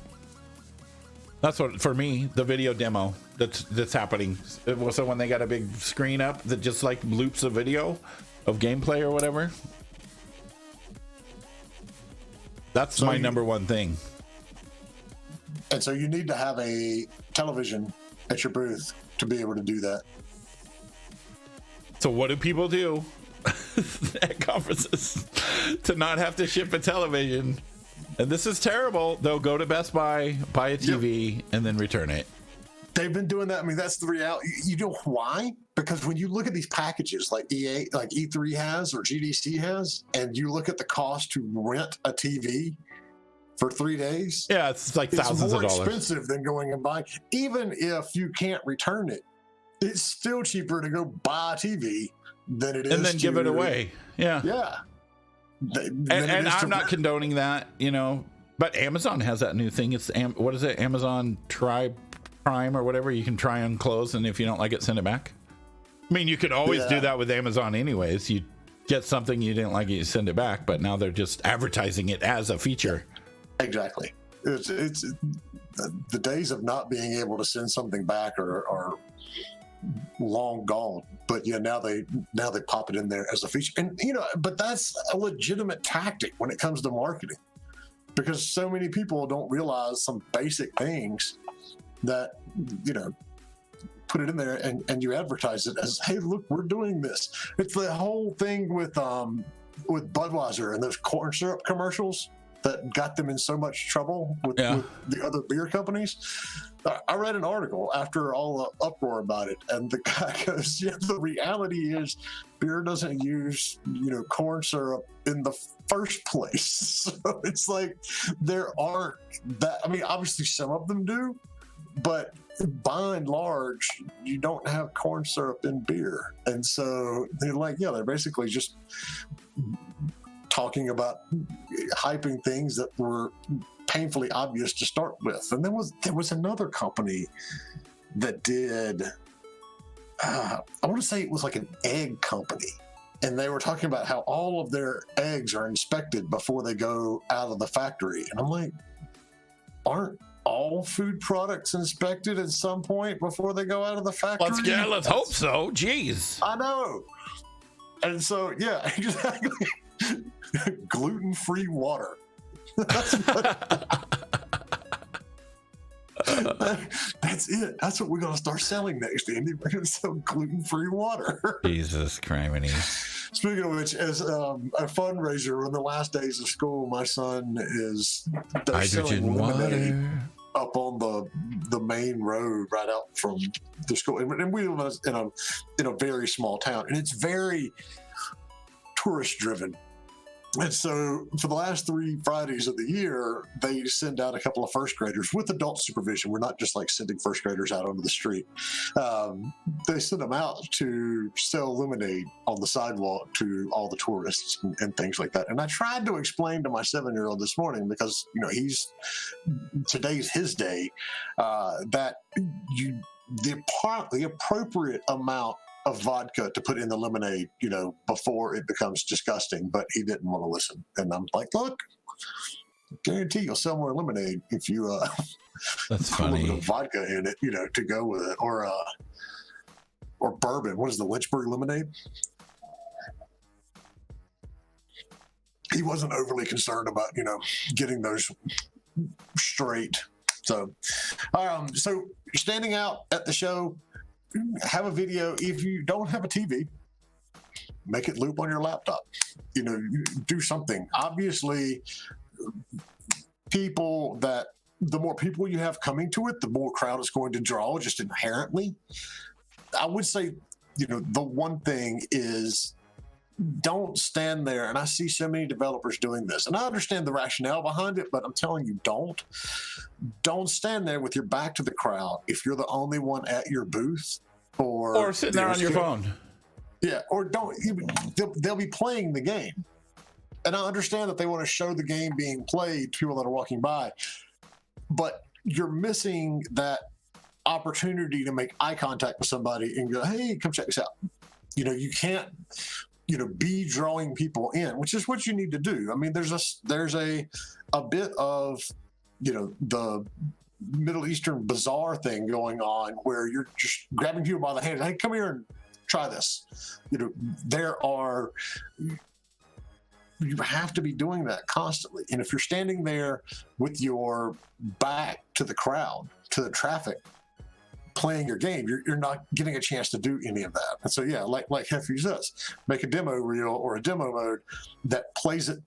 That's what, for me, the video demo that's happening. So when they got a big screen up that just like loops a video of gameplay or whatever, that's my number one thing. And so you need to have a television at your booth to be able to do that. So what do people do at conferences to not have to ship a television? And this is terrible. They'll go to Best Buy, buy a TV, and then return it. They've been doing that. I mean, that's the reality. You know why? Because when you look at these packages like E3 has or GDC has, and you look at the cost to rent a TV for 3 days, yeah, it's like thousands of dollars. It's more expensive than going and buying. Even if you can't return it, it's still cheaper to go buy a TV than it is and then give it away. Yeah. And I'm not condoning that, but Amazon has that new thing. It's what is it? Amazon Prime or whatever. You can try on clothes, and if you don't like it, send it back. I mean, you could always do that with Amazon anyways. You get something you didn't like, you send it back, but now they're just advertising it as a feature. Exactly. It's the days of not being able to send something back are long gone. But now they pop it in there as a feature, and but that's a legitimate tactic when it comes to marketing, because so many people don't realize some basic things that put it in there and you advertise it as, hey, look, we're doing this. It's the whole thing with Budweiser and those corn syrup commercials that got them in so much trouble with the other beer companies. I read an article after all the uproar about it, and the guy goes, the reality is beer doesn't use, corn syrup in the first place. So it's like there aren't that, I mean, obviously some of them do, but by and large, you don't have corn syrup in beer. And so they're like, they're basically just talking about hyping things that were painfully obvious to start with. And there was another company that did, I want to say it was like an egg company. And they were talking about how all of their eggs are inspected before they go out of the factory. And I'm like, aren't all food products inspected at some point before they go out of the factory? Let's hope so. Jeez. I know. And so, yeah, exactly. Gluten-free water. That's it. That's what we're going to start selling next, Andy. We're going to sell gluten-free water. Jesus criminy. Speaking of which, as a fundraiser on the last days of school, my son is hydrogen water up on the main road right out from the school. And we live in a very small town, and it's very tourist driven. And so for the last 3 Fridays of the year, they send out a couple of first graders with adult supervision. We're not just like sending first graders out onto the street. They send them out to sell lemonade on the sidewalk to all the tourists and things like that. And I tried to explain to my 7-year-old this morning, because, you know, today's his day, that the appropriate amount of vodka to put in the lemonade, you know, before it becomes disgusting, but he didn't want to listen. And I'm like, look, I guarantee you'll sell more lemonade if you that's put funny. a little vodka in it, you know, to go with it, or bourbon. What is the Lynchburg lemonade? He wasn't overly concerned about, you know, getting those straight. So standing out at the show, have a video. If you don't have a TV, make it loop on your laptop. You know, do something. Obviously, the more people you have coming to it, the more crowd it's going to draw just inherently. I would say, you know, the one thing is, don't stand there. And I see so many developers doing this, and I understand the rationale behind it, but I'm telling you, don't stand there with your back to the crowd if you're the only one at your booth, or sitting there on your phone. Yeah, or they'll be playing the game. And I understand that they want to show the game being played to people that are walking by, but you're missing that opportunity to make eye contact with somebody and go, hey, come check this out. You know, you can't, you know, be drawing people in, which is what you need to do. I mean, there's a bit of, you know, the Middle Eastern bazaar thing going on where you're just grabbing people by the hand. Hey, come here and try this. You know, you have to be doing that constantly. And if you're standing there with your back to the crowd, to the traffic, playing your game, you're not getting a chance to do any of that. And so, yeah, like Hefty says, make a demo reel or a demo mode that plays a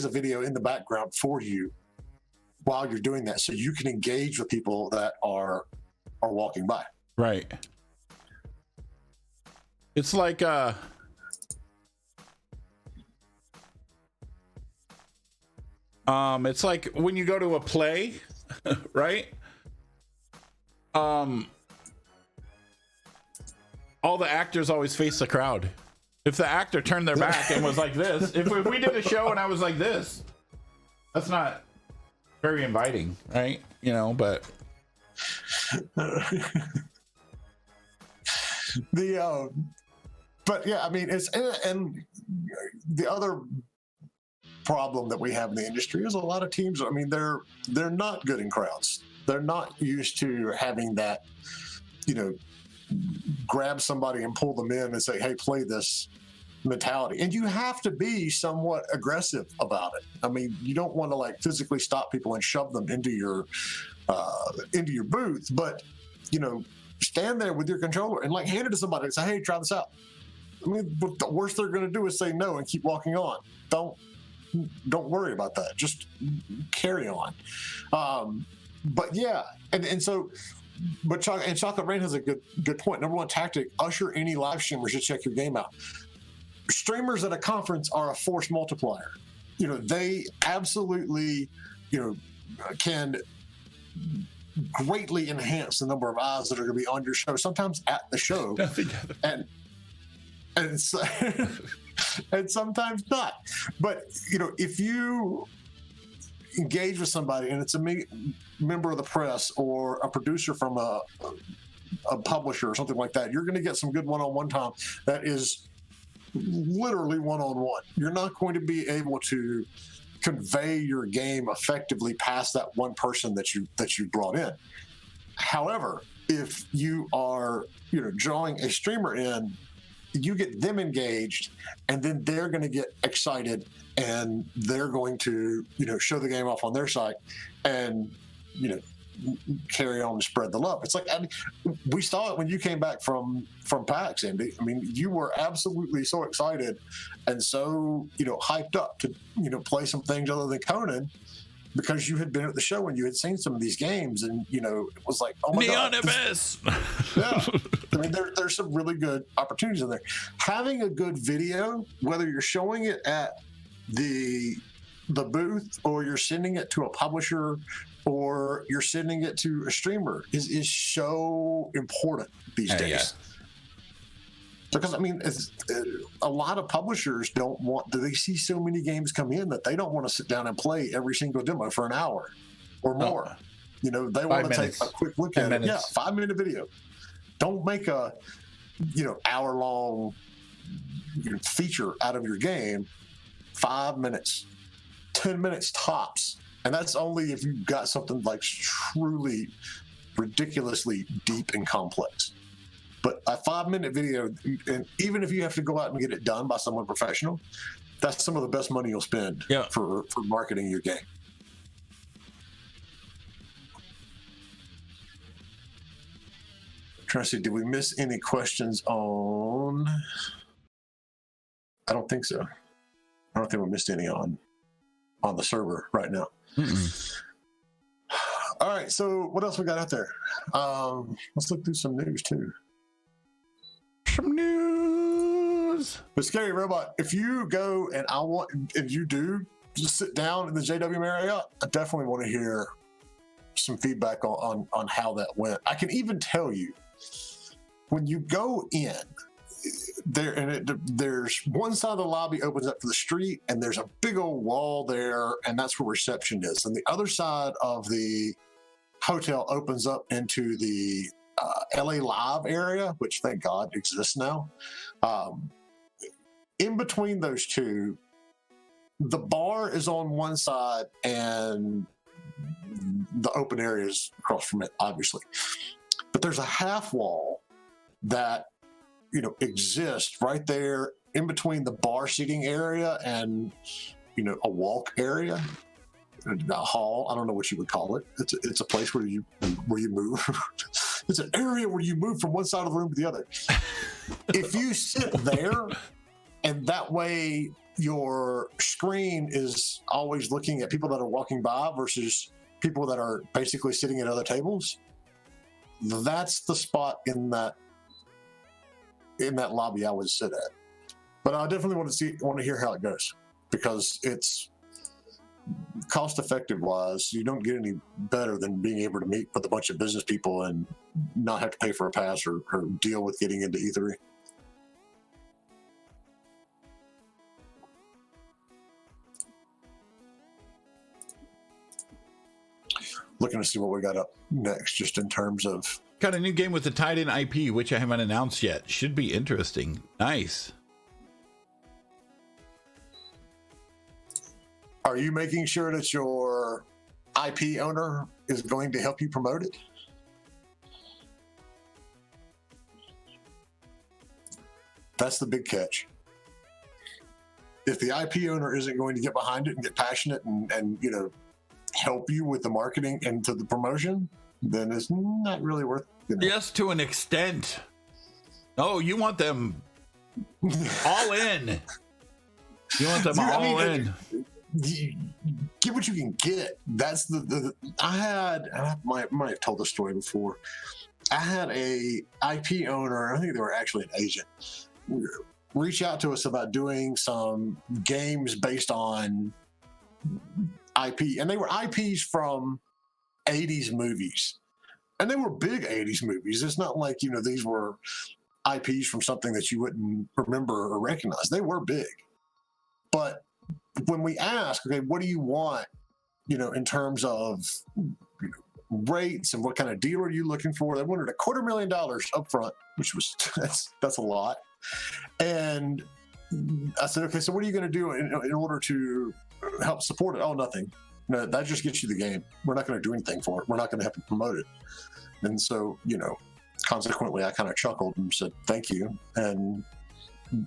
video in the background for you while you're doing that, so you can engage with people that are walking by. Right. It's like it's like when you go to a play, right? All the actors always face the crowd. If the actor turned their back and was like this, if we did a show and I was like this, that's not very inviting, right? You know, but but yeah, I mean, and the other problem that we have in the industry is a lot of teams, I mean, they're not good in crowds. They're not used to having that, you know, grab somebody and pull them in and say, hey, play this mentality. And you have to be somewhat aggressive about it. I mean, you don't want to like physically stop people and shove them into your booth, but, you know, stand there with your controller and like hand it to somebody and say, hey, try this out. I mean, what the worst they're going to do is say no and keep walking on. Don't worry about that. Just carry on. But yeah, and so, but Chocolate Rain has a good point. Number one tactic: usher any live streamers to check your game out. Streamers at a conference are a force multiplier. You know, they absolutely, you know, can greatly enhance the number of eyes that are going to be on your show. Sometimes at the show, and so, and sometimes not. But if you engage with somebody and it's a member of the press or a producer from a publisher or something like that, you're going to get some good one-on-one time that is literally one-on-one. You're not going to be able to convey your game effectively past that one person that you brought in. However, if you are drawing a streamer in, you get them engaged, and then they're going to get excited, and they're going to show the game off on their site, and carry on and spread the love. It's like, we saw it when you came back from PAX, Andy. I mean, you were absolutely so excited and so hyped up to play some things other than Conan, because you had been at the show and you had seen some of these games, and it was like, oh my Neon god, Abyss. Yeah, I mean, there's some really good opportunities in there. Having a good video, whether you're showing it at the booth or you're sending it to a publisher or you're sending it to a streamer, is so important these days. Yeah. Because, I mean, a lot of publishers they see so many games come in that they don't want to sit down and play every single demo for an hour or more. They want to take a quick look at it. Yeah, 5-minute video. Don't make a, hour-long feature out of your game. 5 minutes, 10 minutes tops. And that's only if you've got something like truly ridiculously deep and complex. But a 5-minute video, and even if you have to go out and get it done by someone professional, that's some of the best money you'll spend for marketing your game. Trying to see, did we miss any questions on? I don't think so. I don't think we missed any on the server right now. All right, so what else we got out there? Let's look through some news too. Some news. But Scary Robot, if you go and you do just sit down in the JW Marriott, I definitely want to hear some feedback on how that went. I can even tell you, when you go in there's one side of the lobby opens up to the street, and there's a big old wall there, and that's where reception is. And the other side of the hotel opens up into the LA Live area, which thank God exists now. In between those two, the bar is on one side and the open area is across from it, obviously. But there's a half wall that exists right there in between the bar seating area and a walk area, a hall. I don't know what you would call it. It's a place where you move. It's an area where you move from one side of the room to the other. If you sit there, and that way your screen is always looking at people that are walking by versus people that are basically sitting at other tables, that's the spot in that lobby I would sit at. But I definitely want to hear how it goes, because it's cost effective wise. You don't get any better than being able to meet with a bunch of business people and not have to pay for a pass or deal with getting into E3. Looking to see what we got up next, just in terms of... Got a new game with the tied-in IP, which I haven't announced yet. Should be interesting. Nice. Are you making sure that your IP owner is going to help you promote it? That's the big catch. If the IP owner isn't going to get behind it and get passionate and help you with the marketing and to the promotion, then it's not really worth it. Yes, to an extent. Oh, you want them all in. You want them all in. Get what you can get. That's I might have told the story before. I had a IP owner, I think they were actually an agent, reach out to us about doing some games based on IP, and they were IPs from 80s movies, and they were big 80s movies. It's not like these were IPs from something that you wouldn't remember or recognize. They were big. But when we ask, okay, what do you want, in terms of rates and what kind of deal are you looking for? They wanted $250,000 up front, which was, that's a lot. And I said, okay, so what are you going to do in order to help support it? Oh, nothing. No, that just gets you the game. We're not going to do anything for it. We're not going to have to promote it. And so, consequently, I kind of chuckled and said, thank you, and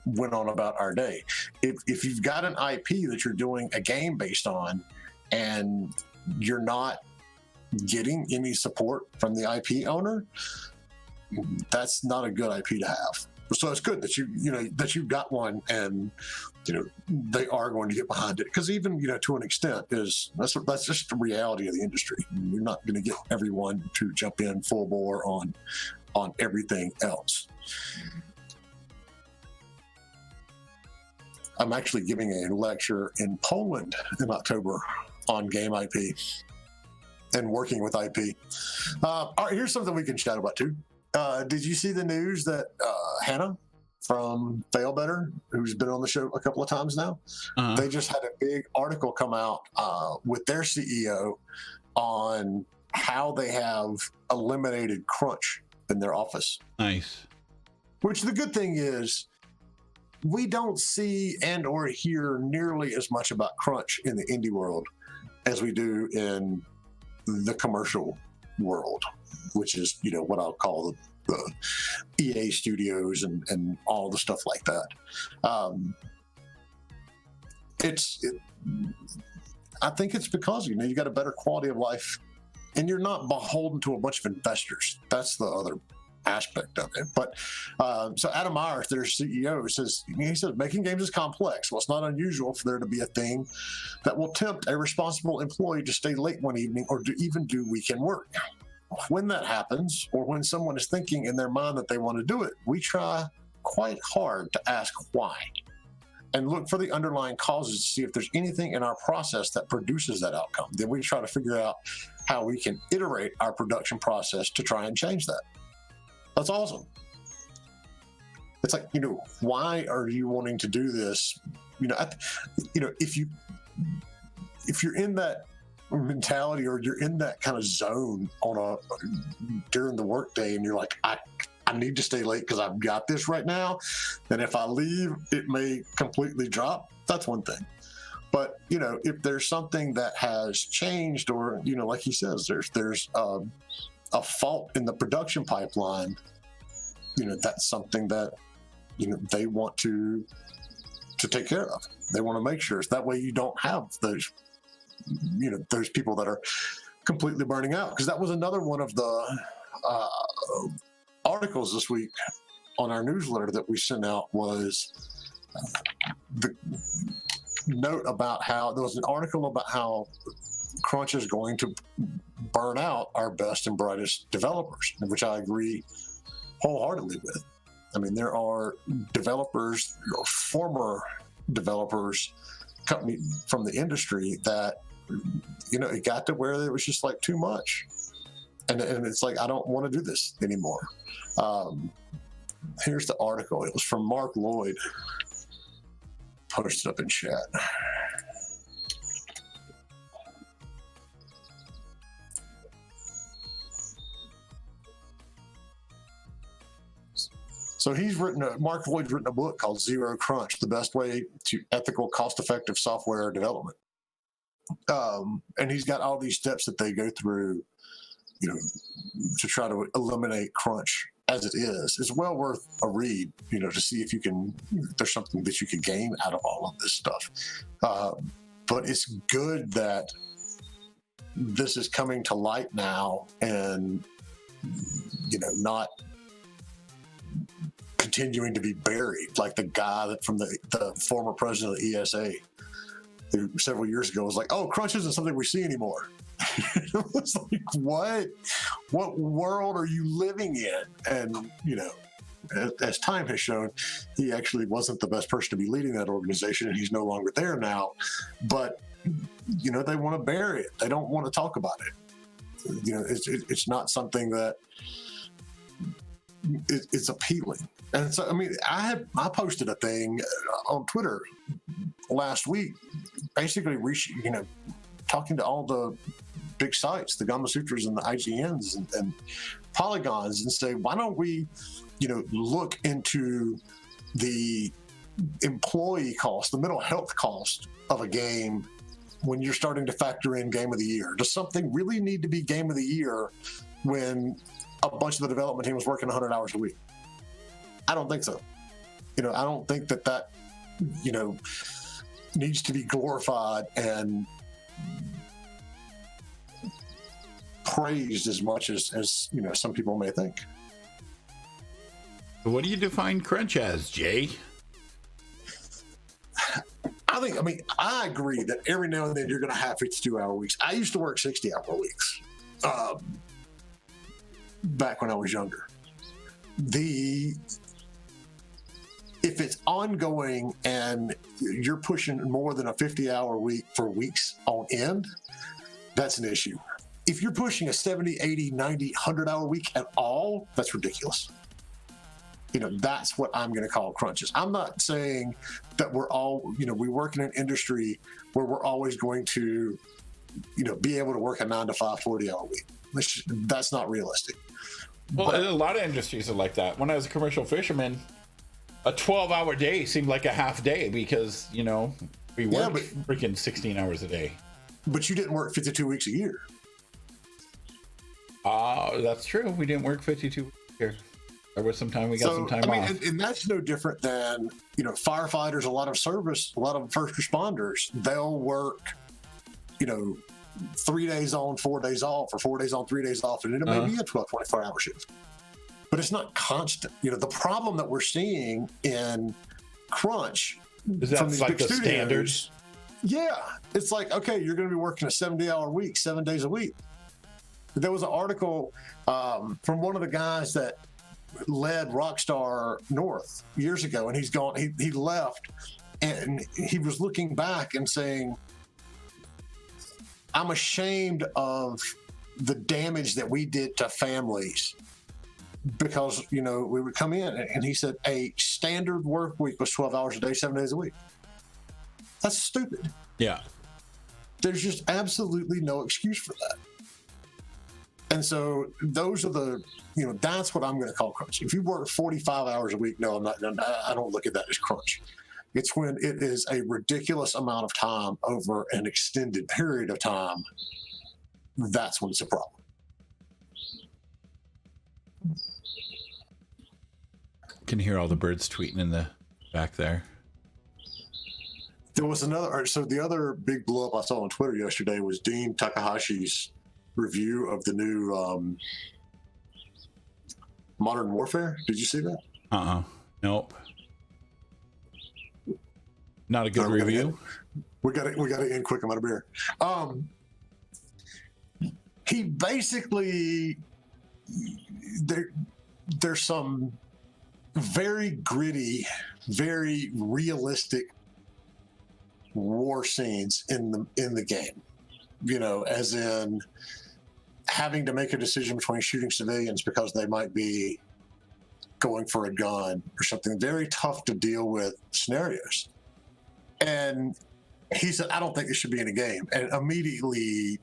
went on about our day. If you've got an IP that you're doing a game based on and you're not getting any support from the IP owner, that's not a good IP to have. So it's good that that you've got one, and they are going to get behind it, because even to an extent that's just the reality of the industry. You're not going to get everyone to jump in full bore on everything else. I'm actually giving a lecture in Poland in October on game IP and working with IP. All right, here's something we can chat about too. Did you see the news that Hannah from Fail Better, who's been on the show a couple of times now, they just had a big article come out with their CEO on how they have eliminated crunch in their office. Nice. Which the good thing is, we don't see and or hear nearly as much about crunch in the indie world as we do in the commercial world, which is, what I'll call the EA studios and all the stuff like that. I think it's because, you got a better quality of life and you're not beholden to a bunch of investors. That's the other aspect of it. But so Adam Myers, their CEO, says making games is complex. Well, it's not unusual for there to be a thing that will tempt a responsible employee to stay late one evening or to even do weekend work. When that happens, or when someone is thinking in their mind that they want to do it, we try quite hard to ask why and look for the underlying causes to see if there's anything in our process that produces that outcome. Then we try to figure out how we can iterate our production process to try and change that. That's awesome. It's like, why are you wanting to do this? If you're in that mentality, or you're in that kind of zone during the workday, and you're like, I need to stay late because I've got this right now, and if I leave, it may completely drop. That's one thing. But if there's something that has changed, or like he says, there's a fault in the production pipeline, that's something that they want to take care of. They want to make sure it's that way. You don't have those people that are completely burning out, because that was another one of the articles this week on our newsletter that we sent out, was the note about how there was an article about how crunch is going to burn out our best and brightest developers, which I agree wholeheartedly with. I mean, there are developers, former developers, company from the industry that, it got to where it was just like too much. And it's like, I don't want to do this anymore. Here's the article. It was from Mark Lloyd. Posted up in chat. So Mark Lloyd's written a book called Zero Crunch, the best way to ethical, cost-effective software development. And he's got all these steps that they go through, to try to eliminate crunch as it is. It's well worth a read, to see if there's something that you can gain out of all of this stuff. But it's good that this is coming to light now, and, not continuing to be buried, like the guy from the former president of the ESA, who several years ago was like, "Oh, crunch isn't something we see anymore." It was like, what world are you living in? And as time has shown, he actually wasn't the best person to be leading that organization, and he's no longer there now. But they want to bury it. They don't want to talk about it. It's not something that it's appealing. And so, I mean, I posted a thing on Twitter last week, basically, talking to all the big sites, the Gamma Sutras and the IGNs and Polygons, and say, why don't we, look into the employee cost, the mental health cost of a game when you're starting to factor in Game of the Year? Does something really need to be Game of the Year when a bunch of the development team was working 100 hours a week? I don't think so. I don't think that needs to be glorified and praised as much as some people may think. What do you define crunch as, Jay? I agree that every now and then you're going to have 52-hour weeks. I used to work 60-hour weeks back when I was younger. If it's ongoing and you're pushing more than a 50-hour week for weeks on end, that's an issue. If you're pushing a 70, 80, 90, 100-hour week at all, that's ridiculous. That's what I'm going to call crunches. I'm not saying that we're all, we work in an industry where we're always going to, be able to work a 9 to 5, 40-hour week. That's not realistic. Well, a lot of industries are like that. When I was a commercial fisherman, a 12-hour day seemed like a half day because, we worked freaking 16 hours a day. But you didn't work 52 weeks a year. That's true. We didn't work 52 weeks a year. There was some time we got some time off. And that's no different than, firefighters, a lot of first responders, they'll work, 3 days on, 4 days off, or 4 days on, 3 days off, and it may be a 12, 24-hour shift. But it's not constant. The problem that we're seeing in crunch is that from like the standards? Yeah. It's like, okay, you're going to be working a 70-hour week, 7 days a week. There was an article from one of the guys that led Rockstar North years ago, and he's gone. He left, and he was looking back and saying, "I'm ashamed of the damage that we did to families because we would come in." And he said a standard work week was 12 hours a day, 7 days a week. That's stupid. Yeah, there's just absolutely no excuse for that. And so those are that's what I'm going to call crunch. If you work 45 hours a week, no, I don't look at that as crunch. It's when it is a ridiculous amount of time over an extended period of time. That's when it's a problem. Can hear all the birds tweeting in the back there. There was the other big blow up I saw on Twitter yesterday was Dean Takahashi's review of the new Modern Warfare. Did you see that? Nope. Not a good review. We got to end quick. I'm out of beer. He basically there's some very gritty, very realistic war scenes in the game. As in having to make a decision between shooting civilians because they might be going for a gun or something. Very tough to deal with scenarios. And he said, I don't think this should be in a game. And immediately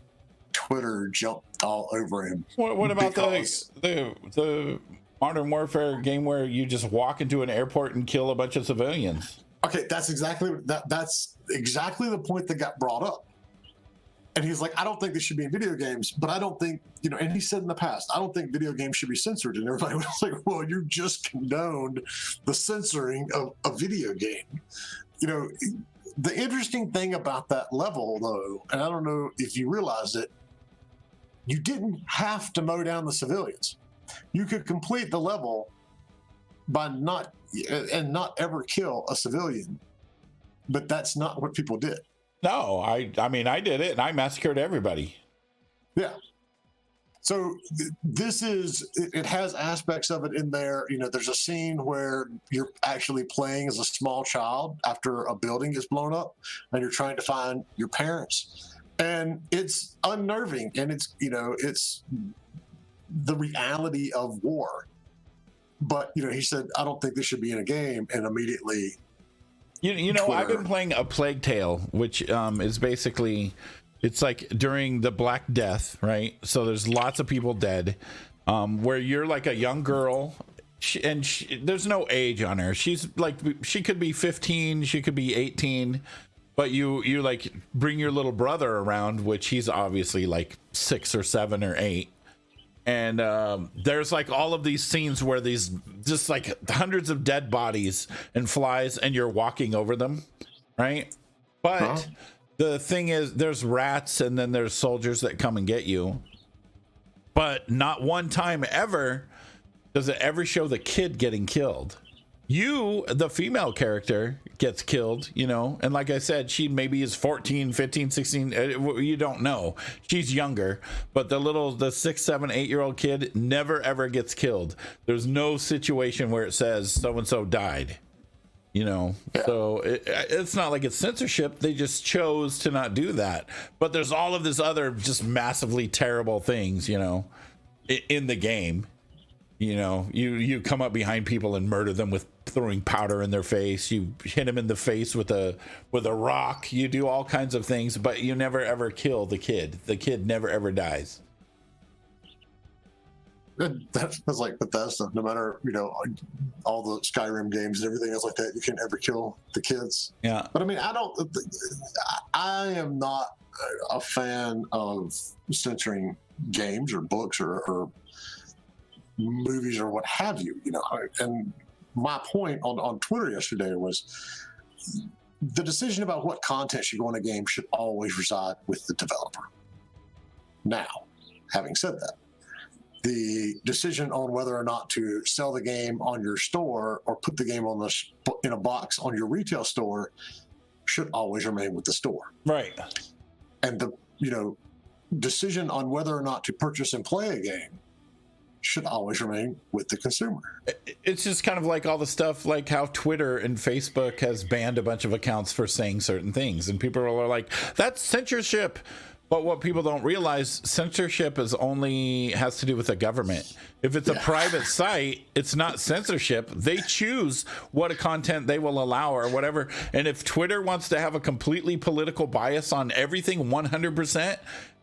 Twitter jumped all over him. What about the Modern Warfare game where you just walk into an airport and kill a bunch of civilians? Okay, that's exactly the point that got brought up. And he's like, I don't think this should be in video games, but I don't think, and he said in the past, I don't think video games should be censored. And everybody was like, well, you just condoned the censoring of a video game. The interesting thing about that level, though, and I don't know if you realize it, you didn't have to mow down the civilians. You could complete the level by not ever kill a civilian. But that's not what people did. No, I mean, I did it and I massacred everybody. Yeah. So it has aspects of it in there. There's a scene where you're actually playing as a small child after a building is blown up and you're trying to find your parents. And it's unnerving. And it's the reality of war. but he said, I don't think this should be in a game, and immediately. You know, I've been playing a Plague Tale, which is basically, it's like during the Black Death, right? So there's lots of people dead, where you're like a young girl, and there's no age on her. She's like, she could be 15, she could be 18, but you like bring your little brother around, which he's obviously like 6 or 7 or 8. And there's like all of these scenes where these just like hundreds of dead bodies and flies, and you're walking over them, right? But the thing is, there's rats, and then there's soldiers that come and get you. But not one time ever does it ever show the kid getting killed. You, the female character, gets killed, and like I said, she maybe is 14, 15, 16, you don't know. She's younger, but the 6, 7, 8-year-old kid never ever gets killed. There's no situation where it says so-and-so died, Yeah. So it's not like it's censorship. They just chose to not do that. But there's all of this other just massively terrible things, in the game. You come up behind people and murder them with throwing powder in their face. You hit them in the face with a rock. You do all kinds of things, but you never ever kill the kid. The kid never ever dies. That's like Bethesda. No matter all the Skyrim games and everything else like that, you can't ever kill the kids. Yeah. But I mean, I am not a fan of censoring games or books or movies or what have you, and my point on Twitter yesterday was the decision about what content should go in a game should always reside with the developer. Now, having said that, the decision on whether or not to sell the game on your store or put the game in a box on your retail store should always remain with the store. Right. And the decision on whether or not to purchase and play a game should always remain with the consumer. It's just kind of like all the stuff, like how Twitter and Facebook has banned a bunch of accounts for saying certain things, and people are like, that's censorship. But what people don't realize, censorship has to do with the government. If it's a private site, it's not censorship. They choose what content they will allow or whatever. And if Twitter wants to have a completely political bias on everything 100%,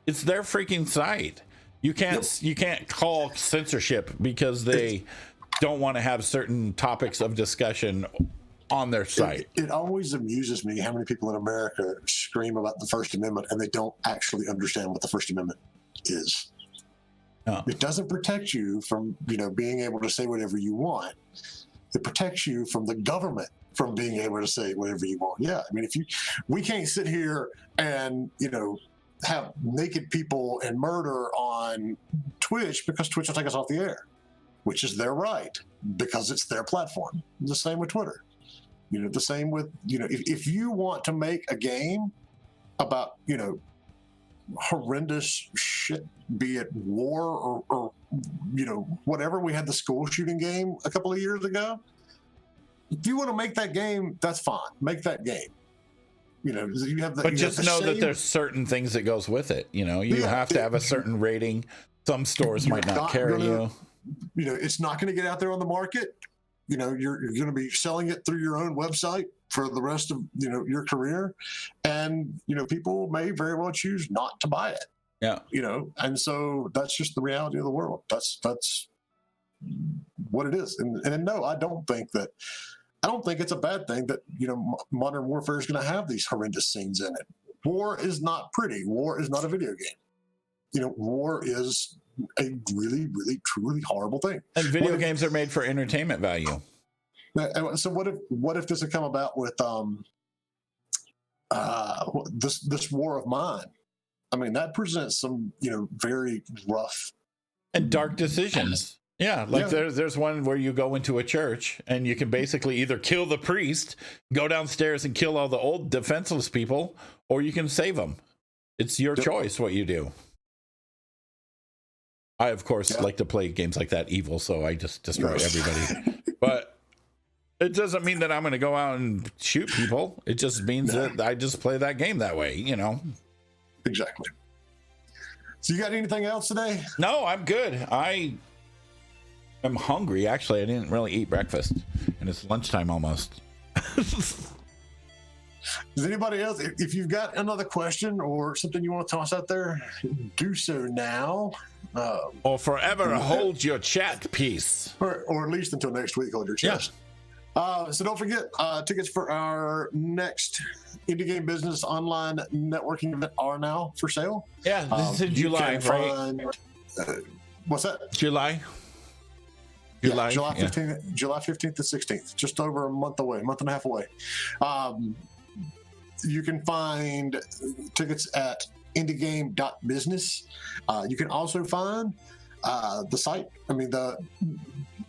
it's their freaking site. You can't call censorship because they don't want to have certain topics of discussion on their site. It always amuses me how many people in America scream about the First Amendment and they don't actually understand what the First Amendment is. It doesn't protect you from being able to say whatever you want. It protects you from the government from being able to say whatever you want. Yeah, I mean, we can't sit here and have naked people and murder on Twitch because Twitch will take us off the air, which is their right because it's their platform. The same with Twitter. The same with, if you want to make a game about, horrendous shit, be it war or whatever. We had the school shooting game a couple of years ago. If you want to make that game, that's fine. Make that game. You have the. But just know that there's certain things that goes with it. You have to have a certain rating. Some stores might not carry you. It's not going to get out there on the market. You're going to be selling it through your own website for the rest of your career, and people may very well choose not to buy it. Yeah. And so that's just the reality of the world. That's what it is. And no, I don't think it's a bad thing that modern warfare is going to have these horrendous scenes in it. War is not pretty. War is not a video game. War is a really, really, truly horrible thing. And video games are made for entertainment value. So what if this had come about with this war of mine? I mean, that presents some very rough and dark decisions. Yeah, there's one where you go into a church and you can basically either kill the priest, go downstairs and kill all the old defenseless people, or you can save them. It's your choice what you do. I, of course, like to play games like that evil, so I just destroy everybody. But it doesn't mean that I'm going to go out and shoot people. It just means that I just play that game that way, Exactly. So you got anything else today? No, I'm good. I'm hungry. Actually, I didn't really eat breakfast, and it's lunchtime almost. Does anybody else, if you've got another question or something you want to toss out there, do so now. Or forever hold your chat piece. Or at least until next week, hold your chest. Yeah. So don't forget, tickets for our next Indie Game Business online networking event are now for sale. Yeah, this is in July, right? What's that? July 15th, yeah. July 15th to 16th, just over a month and a half away. You can find tickets at indiegame.business. You can also find the site, the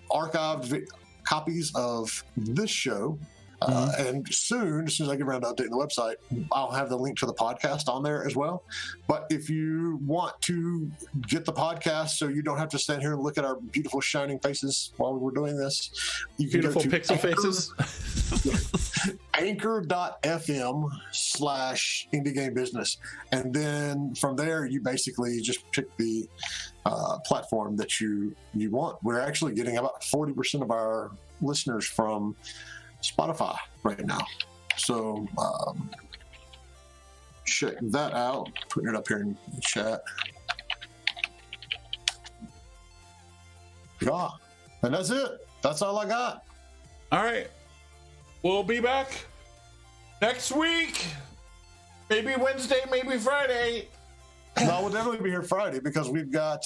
archived copies of this show. And soon, as soon as I get around to updating the website, I'll have the link to the podcast on there as well. But if you want to get the podcast so you don't have to stand here and look at our beautiful shining faces while we're doing this, you can beautiful go to pixel faces. Anchor.fm/Indie Game Business. And then from there, you basically just pick the platform that you want. We're actually getting about 40% of our listeners from Spotify right now, so check that out. Putting it up here in the chat. Yeah, and that's it. That's all I got. All right, we'll be back next week. Maybe Wednesday, maybe Friday. No, we'll definitely be here Friday because we've got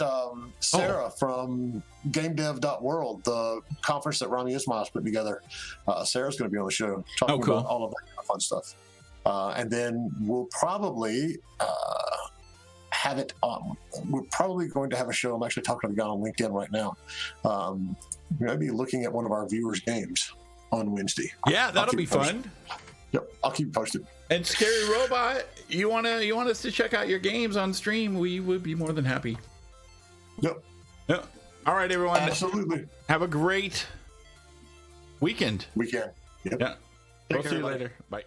Sarah from GameDev.world, the conference that Rami Ismail's putting together. Sarah's going to be on the show talking about all of that kind of fun stuff. And then we'll probably have it on. We're probably going to have a show. I'm actually talking to the guy on LinkedIn right now. We're going to be looking at one of our viewers' games on Wednesday. Yeah, that'll be fun. Yep, I'll keep you posted. And Scary Robot, you want us to check out your games on stream? We would be more than happy. Yep. All right, everyone. Absolutely. Have a great weekend. Yep. Yeah. We'll see you later. Bye.